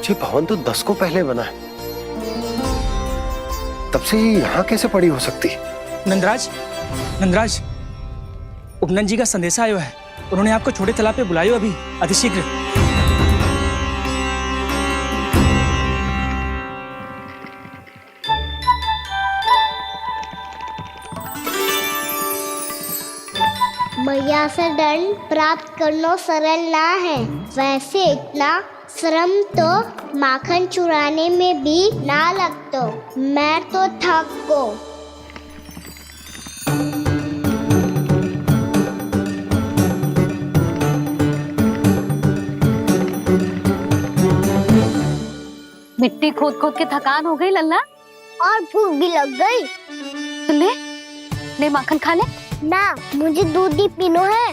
ये भवन तो 10 को पहले बना है, तब से ही यहाँ कैसे पड़ी हो सकती? नंदराज, नंदराज, उपनंद जी का संदेशा आयो है, उन्होंने आपको छोटे तालाब पे बुलायो अभी अतिशीघ्र। मैया से दंड प्राप्त करना सरल ना है, वैसे इतना श्रम तो माखन चुराने में भी ना लगतो। मैं तो थक गो। मिट्टी खोद खोद के थकान हो गई लल्ला, और भूख भी लग गई। तो ले माखन खा ले। ना, मुझे दूध ही पीना है।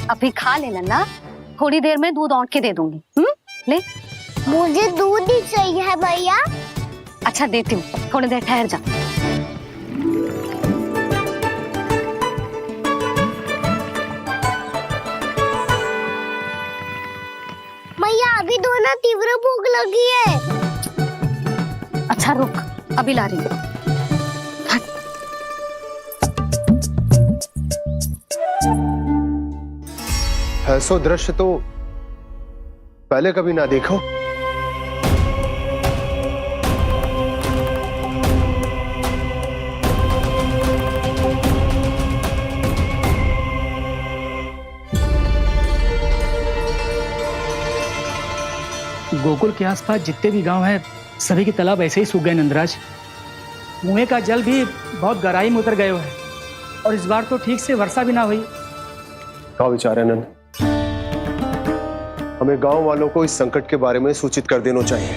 अभी खा ले लल्ला, थोड़ी देर में दूध औंट के दे दूंगी। ले। मुझे दूध ही चाहिए है भैया। अच्छा देती हूँ, थोड़ी देर ठहर जा। मैया अभी तो ना तीव्र भूख लगी है। अच्छा रुक, अभी ला रही हूँ। ऐसा दृश्य तो पहले कभी ना देखो। गोकुल के आसपास जितने भी गांव हैं, सभी के तालाब ऐसे ही सूख गए नंदराज। कुएं का जल भी बहुत गहराई में उतर गए है, और इस बार तो ठीक से वर्षा भी ना हुई। क्या विचार है नंद? हमें गांव वालों को इस संकट के बारे में सूचित कर देना चाहिए,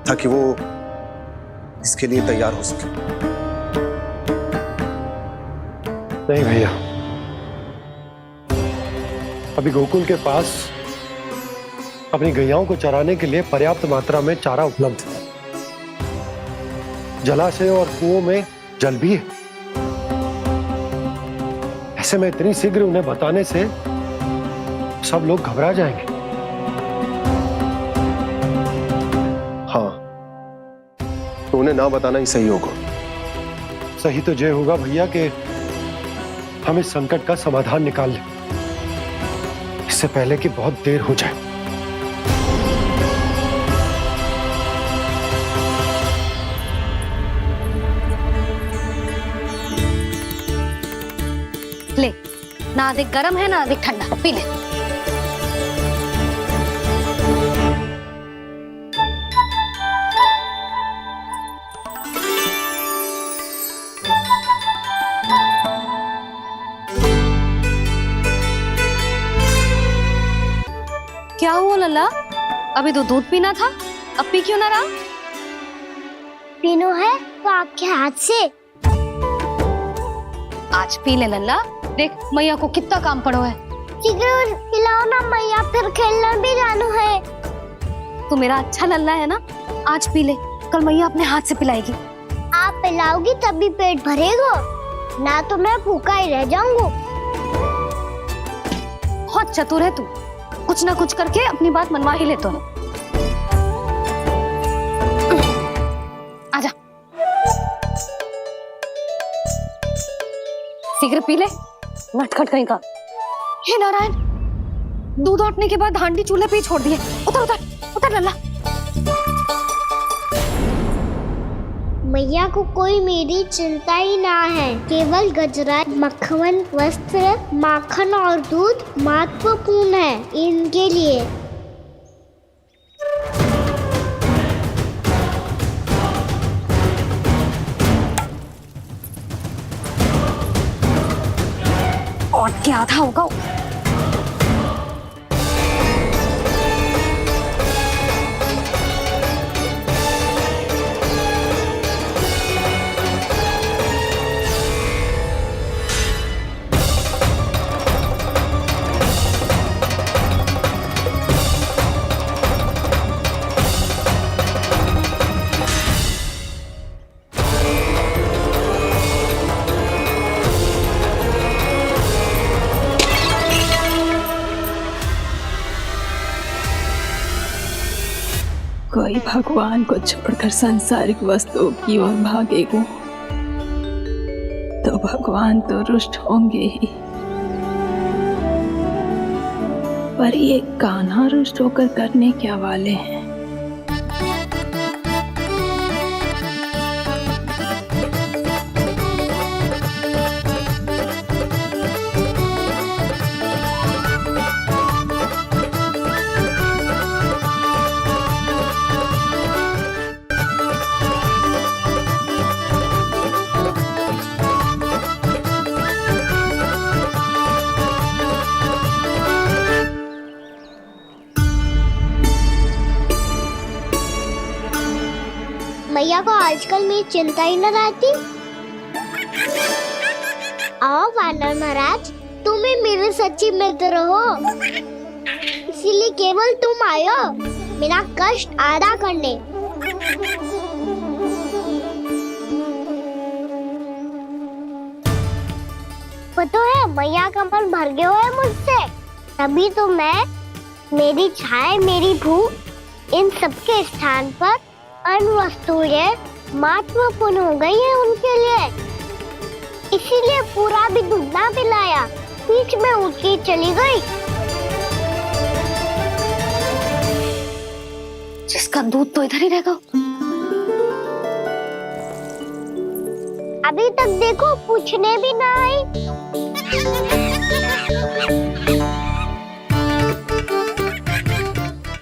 ताकि वो इसके लिए तैयार हो सके। नहीं भैया, अभी गोकुल के पास अपनी गैयाओं को चराने के लिए पर्याप्त मात्रा में चारा उपलब्ध है। जलाशय और कुओं में जल भी है। ऐसे में इतनी शीघ्र उन्हें बताने से सब लोग घबरा जाएंगे। हाँ, तो उन्हें ना बताना ही सही होगा। सही तो ये होगा भैया कि हम इस संकट का समाधान निकाल लें, इससे पहले कि बहुत देर हो जाए। ले, ना अधिक गर्म है ना अधिक ठंडा, पी ले। क्या हुआ लल्ला? अभी तो दूध पीना था, अब पी क्यों ना रहा? पीनो है तो आपके हाथ से। आज पी ले लल्ला, देख मैया को कितना काम पड़ो है। शीघ्र पिलाओ ना मैया, फिर खेलने भी जाना है। तू मेरा अच्छा लल्ला है ना, आज पी ले, कल मैया अपने हाथ से पिलाएगी। आप पिलाओगी तभी पेट भरेगा। ना तो मैं भूखा ही रह जाऊंगा। बहुत चतुर है तू, कुछ ना कुछ करके अपनी बात मनवा ही लेता है। आजा, शीघ्र पी ले, नटखट कहीं का। हे नारायण, दूध औटने के बाद हांडी चूल्हे पे ही छोड़ दिए। उतर उतर उतर लल्ला। मैया को कोई मेरी चिंता ही ना है। केवल गजरा, मक्खन, वस्त्र, माखन और दूध महत्वपूर्ण है इनके लिए। और क्या था होगा। कोई भगवान को छोड़कर सांसारिक वस्तुओं की ओर भागेगा तो भगवान तो रुष्ट होंगे ही, पर ये कान्हा रुष्ट होकर करने क्या वाले हैं। मैया को आजकल मेरी चिंता ही न रहती। आओ वानर महाराज, तुम ही मेरे सच्ची मित्र हो, इसीलिए केवल तुम आयो मेरा कष्ट आधा करने। पता है मैया का मन भर गया है मुझसे, तभी तो मैं, मेरी छाया, मेरी भूख, इन सबके स्थान पर अन्य वस्तुएं महत्वपूर्ण हो गई है उनके लिए। इसीलिए पूरा भी दूध ना पिलाया, बीच में उठ के चली गई। जिसका दूध तो इधर ही रहेगा। अभी तक देखो पूछने भी ना आई।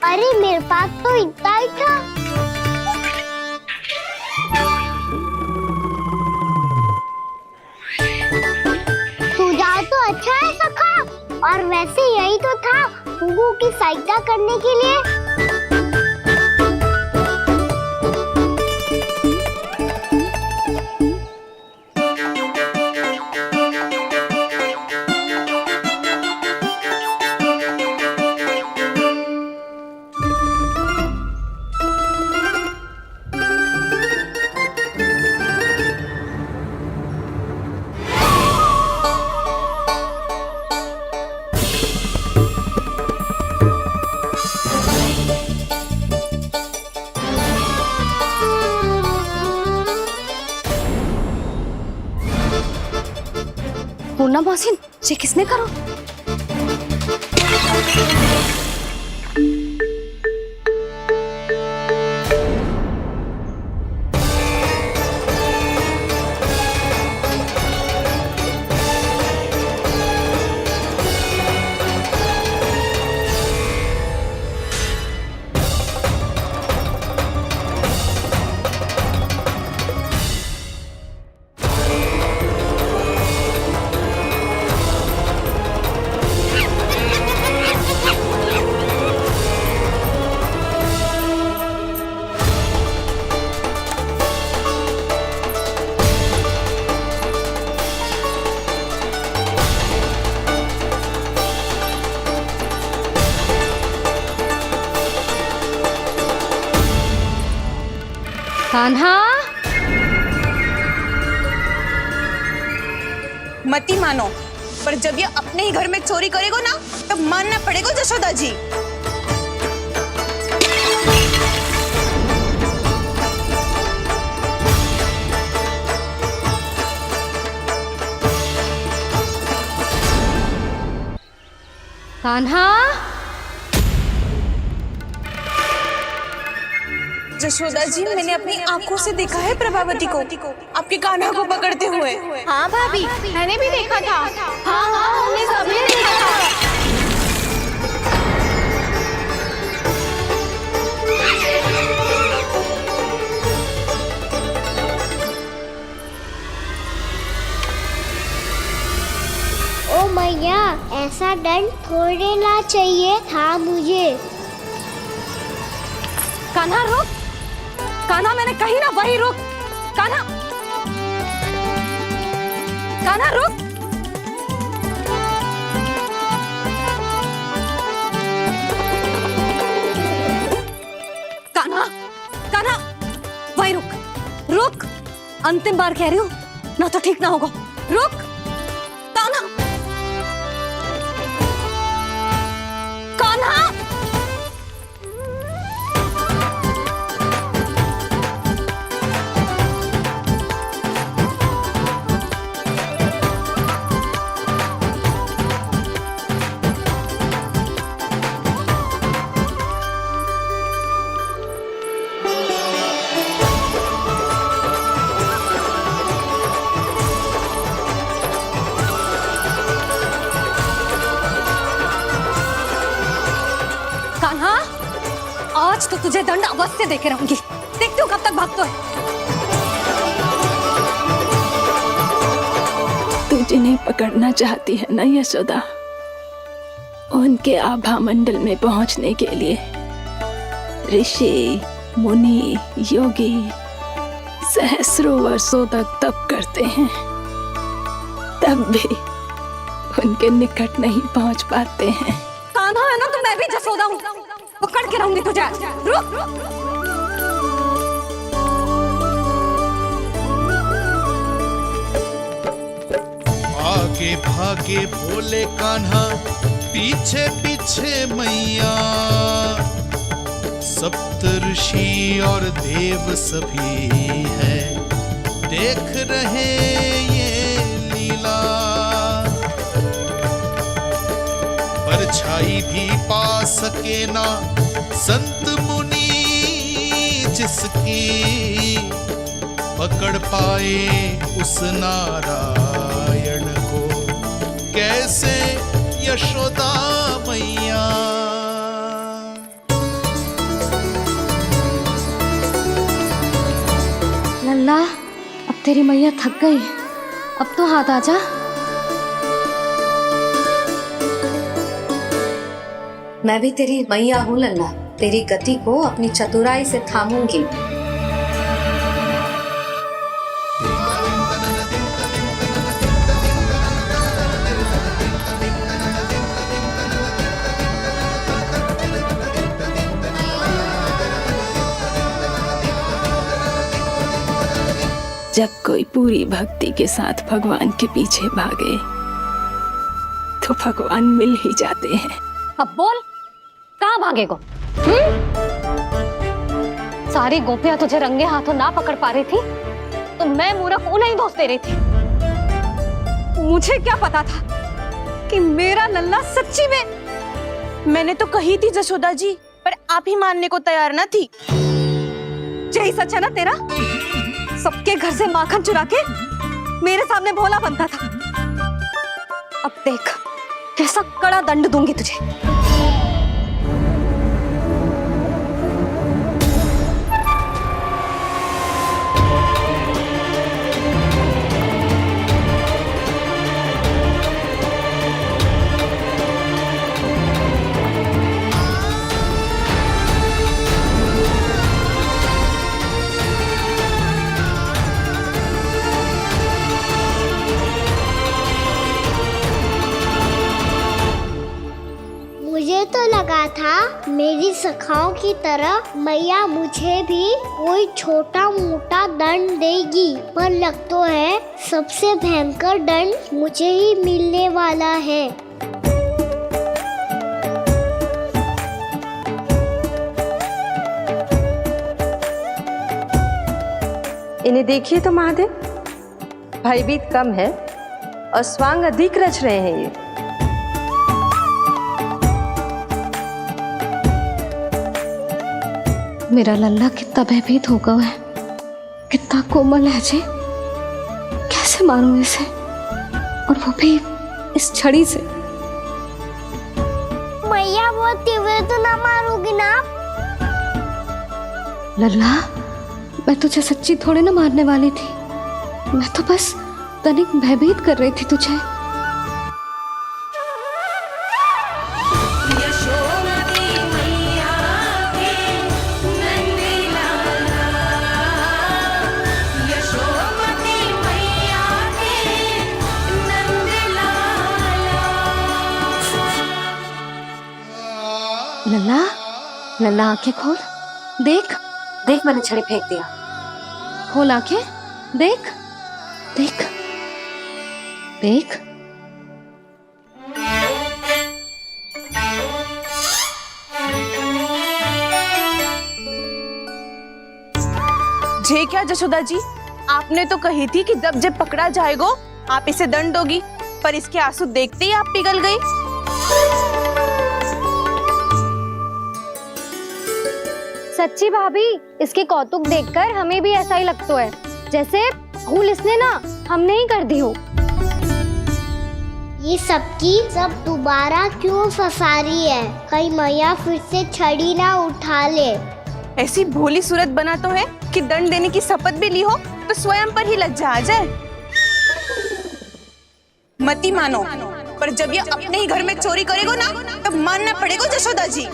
अरे मेरे पास तो इतना ही था। सुझाव तो अच्छा है सखा, और वैसे यही तो था हुगू की सहायता करने के लिए। पूर्णा मौसी, ये किसने करो? कान्हा, मत ही मानो, पर जब ये अपने ही घर में चोरी करेगा ना तब मानना पड़ेगा जशोदा जी। कान्हा, जशोदा जी, मैंने अपनी आंखों से देखा है प्रभावती को आपके कान्हा को पकड़ते हुए। हाँ भाभी, मैंने भी देखा था। हाँ हाँ, हमने सबने देखा था। ओ मैया, ऐसा दंड थोड़े ना चाहिए था मुझे। कान्हा रुक, कान्हा मैंने कही ना वही रुक। कान्हा, कान्हा रुक। कान्हा, कान्हा वही रुक, रुक। अंतिम बार कह रही हूँ, ना तो ठीक ना होगा। रुक कान्हा, कान्हा। कान्हा, आज तो तुझे दंड अवश्य देके रहूंगी। देखती हूँ कब तक भागता है। तू जिन्हें पकड़ना चाहती है ना यशोदा, उनके आभा मंडल में पहुंचने के लिए ऋषि, मुनि, योगी सहस्रों वर्षों तक तप करते हैं, तब भी उनके निकट नहीं पहुंच पाते हैं। कान्हा है ना, तो मैं भी जसोदा हूँ, पकड़ के रहूंगी तुझे। रुक। आगे भागे भोले कान्हा, पीछे पीछे मैया, सप्तऋषि और देव सभी है देख रहे ये लीला। परछाई भी पा सके ना संत मुनि जिसकी, पकड़ पाए उस नारायण को कैसे यशोदा मैया। लल्ला, अब तेरी मैया थक गई, अब तो हाथ आजा। मैं भी तेरी मैया हूँ लल्ला, तेरी गति को अपनी चतुराई से थामूंगी। जब कोई पूरी भक्ति के साथ भगवान के पीछे भागे तो भगवान मिल ही जाते हैं। अब बोल, कहाँ भागेगो? सारी गोपियां तुझे रंगे हाथों ना पकड़ पा रही थी तो मैं मूर्ख उन्हें ही दोष दे रही थी। मुझे क्या पता था कि मेरा लल्ला सच्ची में। मैंने तो कही थी जशोदा जी, पर आप ही मानने को तैयार ना थी। यही सच है ना तेरा? सबके घर से माखन चुरा के मेरे सामने भोला बनता था। अब देख कैसा कड़ा दंड दूंगी तुझे। मेरी सखाओं की तरह मैया मुझे भी कोई छोटा मोटा दंड देगी, पर लग तो है सबसे भयंकर दंड मुझे ही मिलने वाला है। इन्हें देखिए तो महादेव, भयभीत कम है और स्वांग अधिक रच रहे हैं ये। मेरा लल्ला कितना भयभीत होगा है, कितना कोमल है जी। कैसे मारूं इसे, और वो भी इस छड़ी से। मैया बहुत तीव्र तो ना मारोगी ना? लल्ला, मैं तुझे सच्ची थोड़े ना मारने वाली थी, मैं तो बस तनिक भयभीत कर रही थी तुझे। लल्ला, लल्ला आंखें खोल, देख देख मैंने छड़ी फेंक दिया। खोल आंखें, देख देख देख। जे क्या जशोदा जी, आपने तो कही थी कि जब जब पकड़ा जाएगा आप इसे दंड दोगी, पर इसके आंसू देखते ही आप पिघल गई। सच्ची भाभी, इसके कौतुक देखकर हमें भी ऐसा ही लगता है, जैसे भूल इसने ना हमने ही कर दी हो। ये सबकी सब दोबारा क्यों फंसा रही है? कहीं मैया फिर से छड़ी ना उठा ले। ऐसी भोली सूरत बना तो है कि दंड देने की शपथ भी ली हो तो स्वयं पर ही लज्जा आ जाए। मती मानो, पर जब ये अपने ही घर में चोरी करेगो ना, तब मानना पड़ेगा जशोदा जी।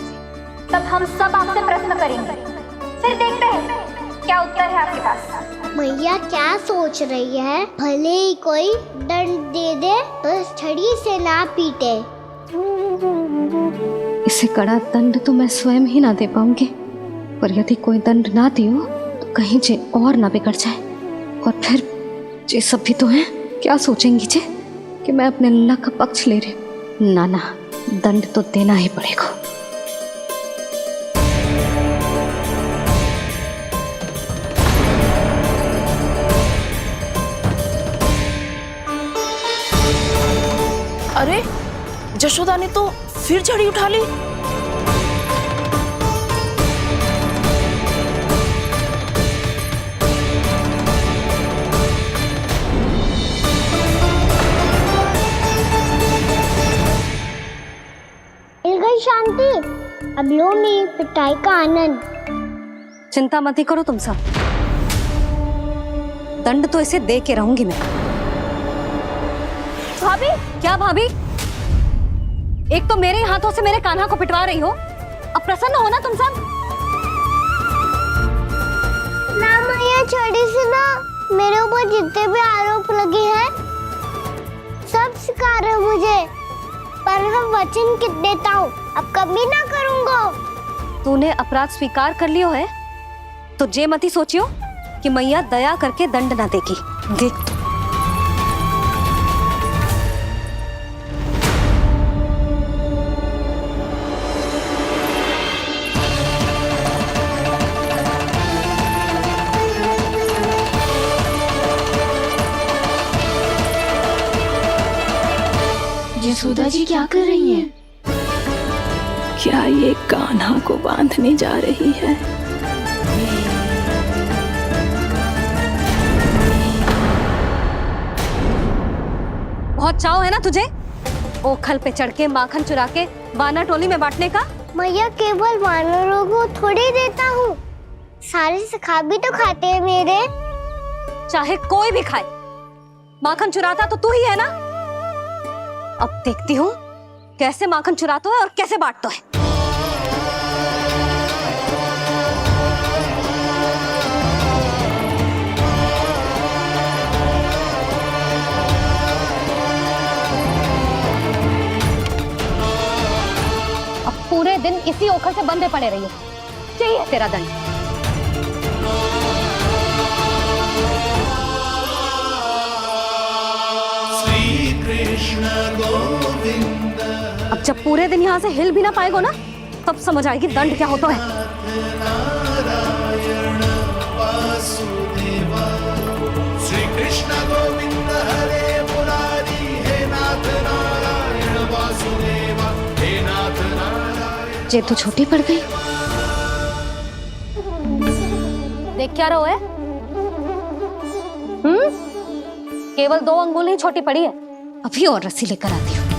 तब हम सब आपसे प्रश्न करेंगे, फिर देखते हैं क्या उत्तर है आपके पास। मैया क्या सोच रही है? भले ही कोई दंड दे दे, बस छड़ी से ना पीटे। इसे कड़ा दंड तो मैं स्वयं ही ना दे पाऊंगी, पर यदि कोई दंड ना दियो तो कहीं जे और ना बिगड़ जाए, और फिर जे सब भी तो हैं, क्या सोचेंगी जे कि मैं अपने लल्ला का पक्ष ले रही। ना ना, दंड तो देना ही पड़ेगा। अरे जशोदा ने तो फिर छड़ी उठा ली। मिल गई शांति, अब लो मेरी पिटाई का आनंद। चिंता मत ही करो तुम सब, दंड तो इसे दे के रहूंगी मैं। भाभी, क्या भाभी? एक तो मेरे हाथों से मेरे कान्हा को पिटवा रही हो, अब प्रसन्न हो ना तुम सब? ना मैया, छड़ी से ना मेरे ऊपर जितने भी आरोप लगे हैं सब स्वीकार है मुझे, पर मैं वचन कित देता हूँ, अब कभी ना करूँगा। तूने अपराध स्वीकार कर लियो है तो जे मत ही सोचियो कि मैया दया करके दंड ना देगी। देख तू। यशोदा जी क्या कर रही हैं? क्या ये कान्हा को बांधने जा रही है? बहुत चाव है ना तुझे ओखल पे चढ़ के माखन चुरा के वानर टोली में बांटने का? मैया, केवल वानरों को थोड़ी देता हूँ, सारे सखा भी तो खाते हैं मेरे। चाहे कोई भी खाए, माखन चुराता तो तू ही है ना। अब देखती हूँ कैसे माखन चुराता है और कैसे बांटता है। अब पूरे दिन इसी पोखर से बंधे पड़े रहिए। चाहिए तेरा दंड। अब जब पूरे दिन यहाँ से हिल भी ना पाएगो ना, तब समझ आएगी दंड क्या होता है। श्री कृष्ण गोविंद हरे मुरारी, हे नाथ नारायण वासुदेवा, हे नाथ नारायण। जे तो छोटी पड़ गई। देख क्या रहो है? केवल 2 अंगुल ही छोटी पड़ी है। अभी और रस्सी लेकर आती हूँ।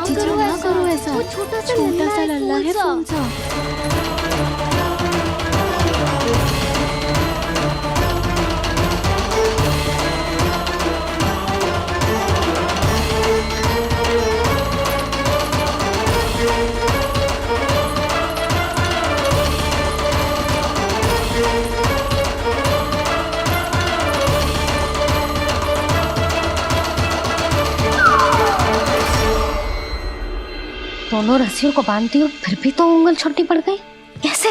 जीजू ना करो ऐसा। छोटा सा लल्ला है कौन सा? दोनों रस्सियों को बांधती हूँ, फिर भी तो उंगल छोटी पड़ गई। कैसे?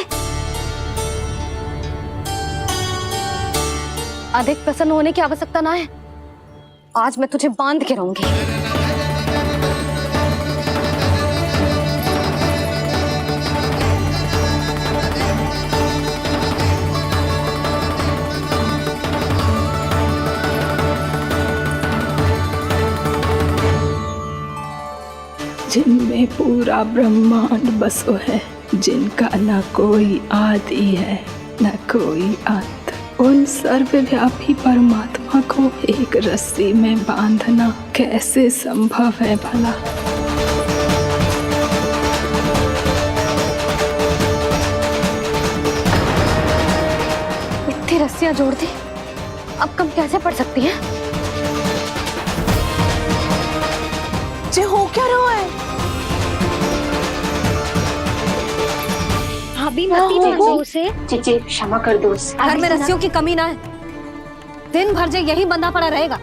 अधिक प्रसन्न होने की आवश्यकता ना है। आज मैं तुझे बांध के रहूंगी। जिनमें पूरा ब्रह्मांड बसो है, जिनका न कोई आदि है न कोई अंत, उन सर्वव्यापी परमात्मा को एक रस्सी में बांधना कैसे संभव है भला? इतनी रस्सियां जोड़ दी, अब कम कैसे पड़ सकती हैं? जे हो क्या रहा है? भाभी मत से चीची क्षमा कर दो। घर में रस्सियों की कमी ना है। दिन भर जो यही बंधा पड़ा रहेगा,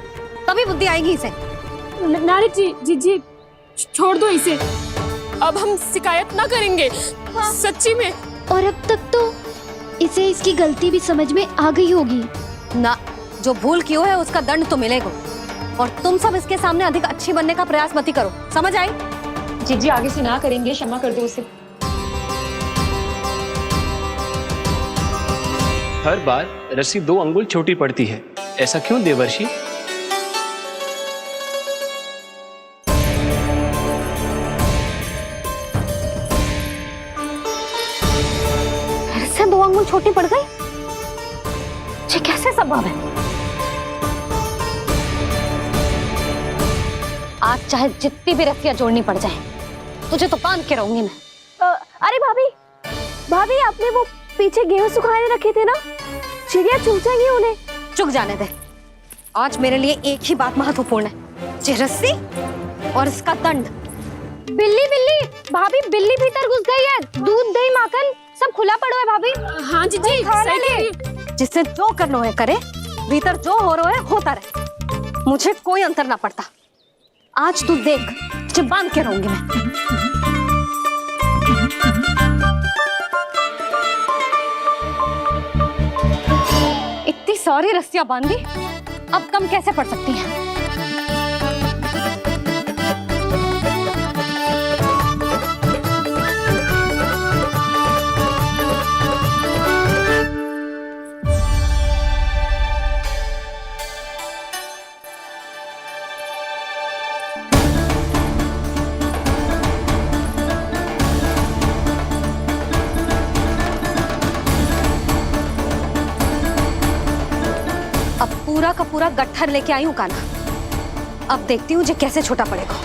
तभी बुद्धि आएगी इसे। नारी जी छोड़ दो इसे। अब हम शिकायत ना करेंगे। सच्ची में। और अब तक तो इसे इसकी गलती भी समझ में आ गई होगी ना। जो भूल की है उसका दंड तो मिलेगा। और तुम सब इसके सामने अधिक अच्छी बनने का प्रयास मत ही करो, समझ आई? जीजी आगे से ना करेंगे, क्षमा कर दो उसे। हर बार रस्सी 2 अंगुल छोटी पड़ती है, ऐसा क्यों देवर्षि? फिर से 2 अंगुल छोटी पड़ गई? ये कैसे संभव है? आज चाहे जितनी भी रस्सियां जोड़नी पड़ जाए, तुझे तो बांध के रहूंगी मैं। अरे भाभी आपने वो पीछे गेहूं सुखाने रखे थे ना, चिड़िया चुग जाएंगी उन्हें। चुग जाने दे। आज मेरे लिए एक ही बात महत्वपूर्ण है, ये रस्सी और इसका दंड। बिल्ली भाभी, बिल्ली भीतर घुस गई है। दूध दही माखन सब खुला पड़ो है भाभी। हाँ जीजी, सही कह रही है। जिससे जो करना है करे, भीतर जो हो रहा है होता रहे, मुझे कोई अंतर ना पड़ता। आज तू देख, तुझे बांध के रहूंगी मैं। इतनी सारी रस्सियां बांधी, अब कम कैसे पड़ सकती हैं? पूरा का पूरा गट्ठर लेके आई हूँ कान्हा। अब देखती हूँ जे कैसे छोटा पड़ेगा।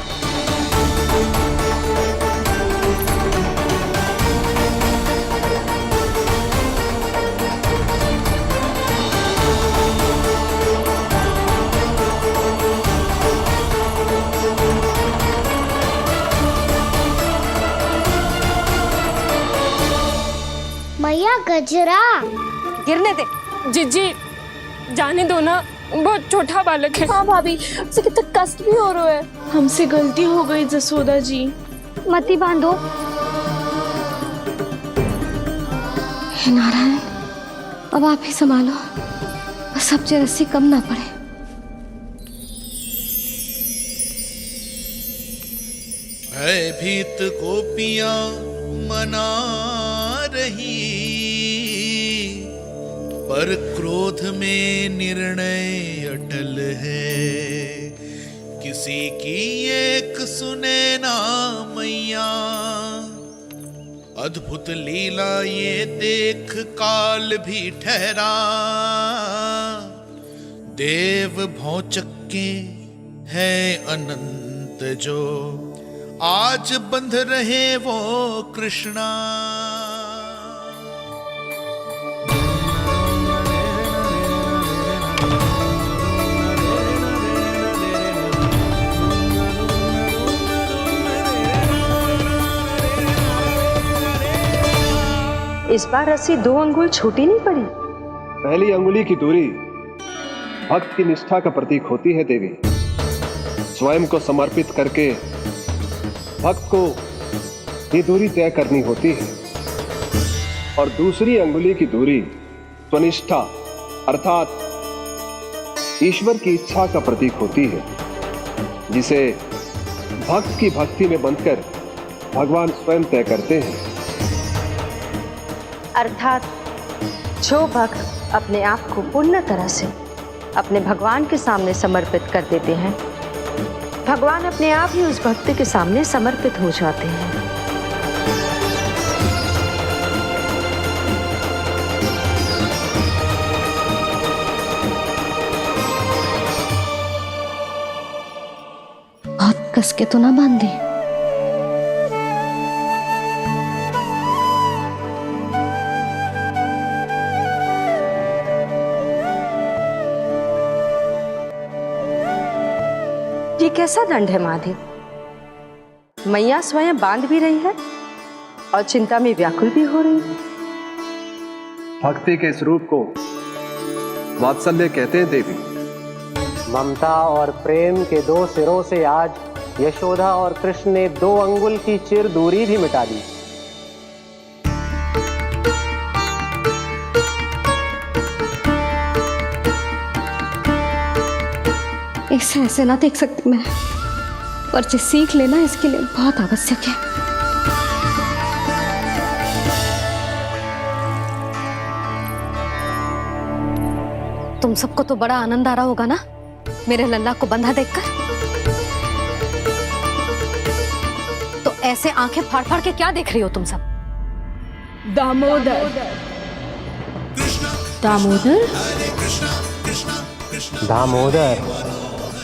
कचरा। गिरने दे। जीजी जाने दो ना, बहुत छोटा बालक है। हाँ भाभी, उसे कितना कष्ट भी हो रहा है। हमसे गलती हो गई जसोदा जी। मती बांधो। हे नारायण, अब आप ही संभालो, बस अब रस्सी कम ना पड़े। भयभीत गोपियां मना रही, पर क्रोध में निर्णय अटल है। किसी की एक सुने ना मैया, अद्भुत लीला ये देख काल भी ठहरा। देव भौचक्के है अनंत जो, आज बंध रहे वो कृष्णा। इस बार रस्सी 2 अंगुल छोटी नहीं पड़ी। पहली अंगुली की दूरी भक्त की निष्ठा का प्रतीक होती है देवी। स्वयं को समर्पित करके भक्त को ये दूरी तय करनी होती है, और दूसरी अंगुली की दूरी स्वनिष्ठा अर्थात ईश्वर की इच्छा का प्रतीक होती है, जिसे भक्त की भक्ति में बंधकर भगवान स्वयं तय करते हैं। अर्थात जो भक्त अपने आप को पूर्ण तरह से अपने भगवान के सामने समर्पित कर देते हैं, भगवान अपने आप ही उस भक्त के सामने समर्पित हो जाते हैं। बहुत कस के तो ना बांधे। ये कैसा दंड है माधे? मैया स्वयं बांध भी रही है और चिंता में व्याकुल भी हो रही है। भक्ति के इस रूप को वात्सल्य कहते हैं देवी। ममता और प्रेम के 2 सिरों से आज यशोदा और कृष्ण ने 2 अंगुल की चिर दूरी भी मिटा दी। ऐसे ऐसे ना देख सकती मैं, पर जो सीख लेना इसके लिए बहुत आवश्यक है। तुम सबको तो बड़ा आनंद आ रहा होगा ना मेरे लल्ला को बंधा देखकर। तो ऐसे आंखें फाड़ फाड़ के क्या देख रही हो तुम सब? दामोदर। दामोदर? दामोदर।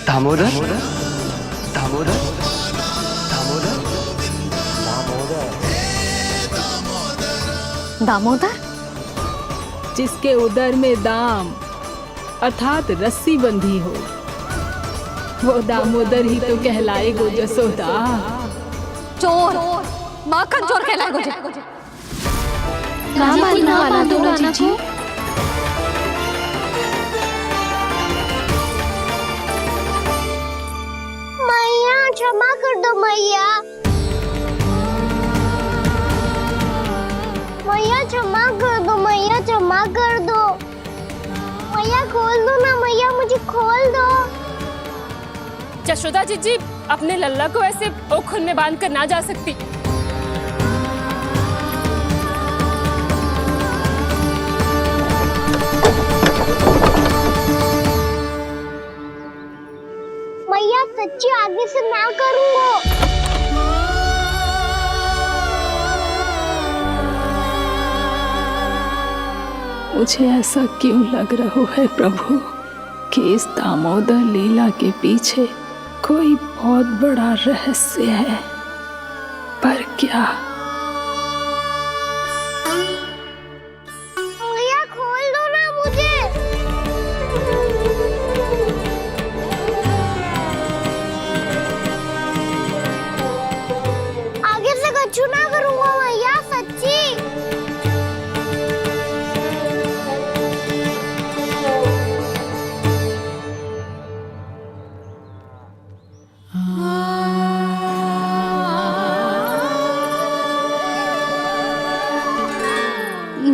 दामोदर? दामोदर? दामोदर? जिसके उदर में दाम अर्थात रस्सी बंधी हो, वो दामोदर ही तो कहलाए गो जसोदा। चोर, माखन चोर कहलाए गो। मैया क्षमा कर दो मैया। मैया क्षमा कर दो, मैया क्षमा कर दो। मैया खोल दो ना मैया, मुझे खोल दो। यशोदा जीजी अपने लल्ला को ऐसे ओखल में बांध कर ना जा सकती। मैया सच्ची आगे से ना करूंगा। मुझे ऐसा क्यों लग रहा है प्रभु कि इस दामोदर लीला के पीछे कोई बहुत बड़ा रहस्य है, पर क्या? मैया खोल दो ना मुझे। आगे से कछु ना करूंगा मैया, सच्ची।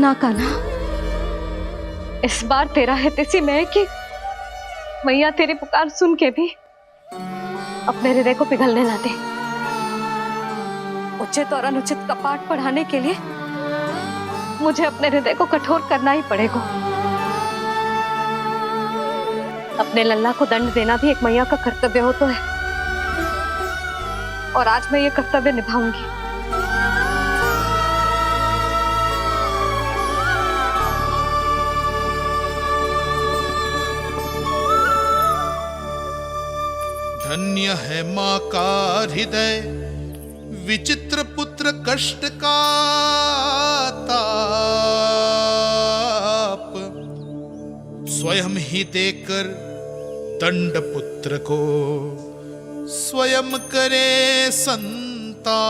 ना कान्हा, इस बार तेरा है तेसी मैं कि मैया तेरी पुकार सुन के भी अपने हृदय को पिघलने ना दे। उचित और अनुचित का पाठ पढ़ाने के लिए मुझे अपने हृदय को कठोर करना ही पड़ेगा। अपने लल्ला को दंड देना भी एक मैया का कर्तव्य हो तो है, और आज मैं ये कर्तव्य निभाऊंगी। धन्य है माँ का हृदय, विचित्र पुत्र कष्ट का ताप, स्वयं ही देकर दंड पुत्र को स्वयं करे संताप।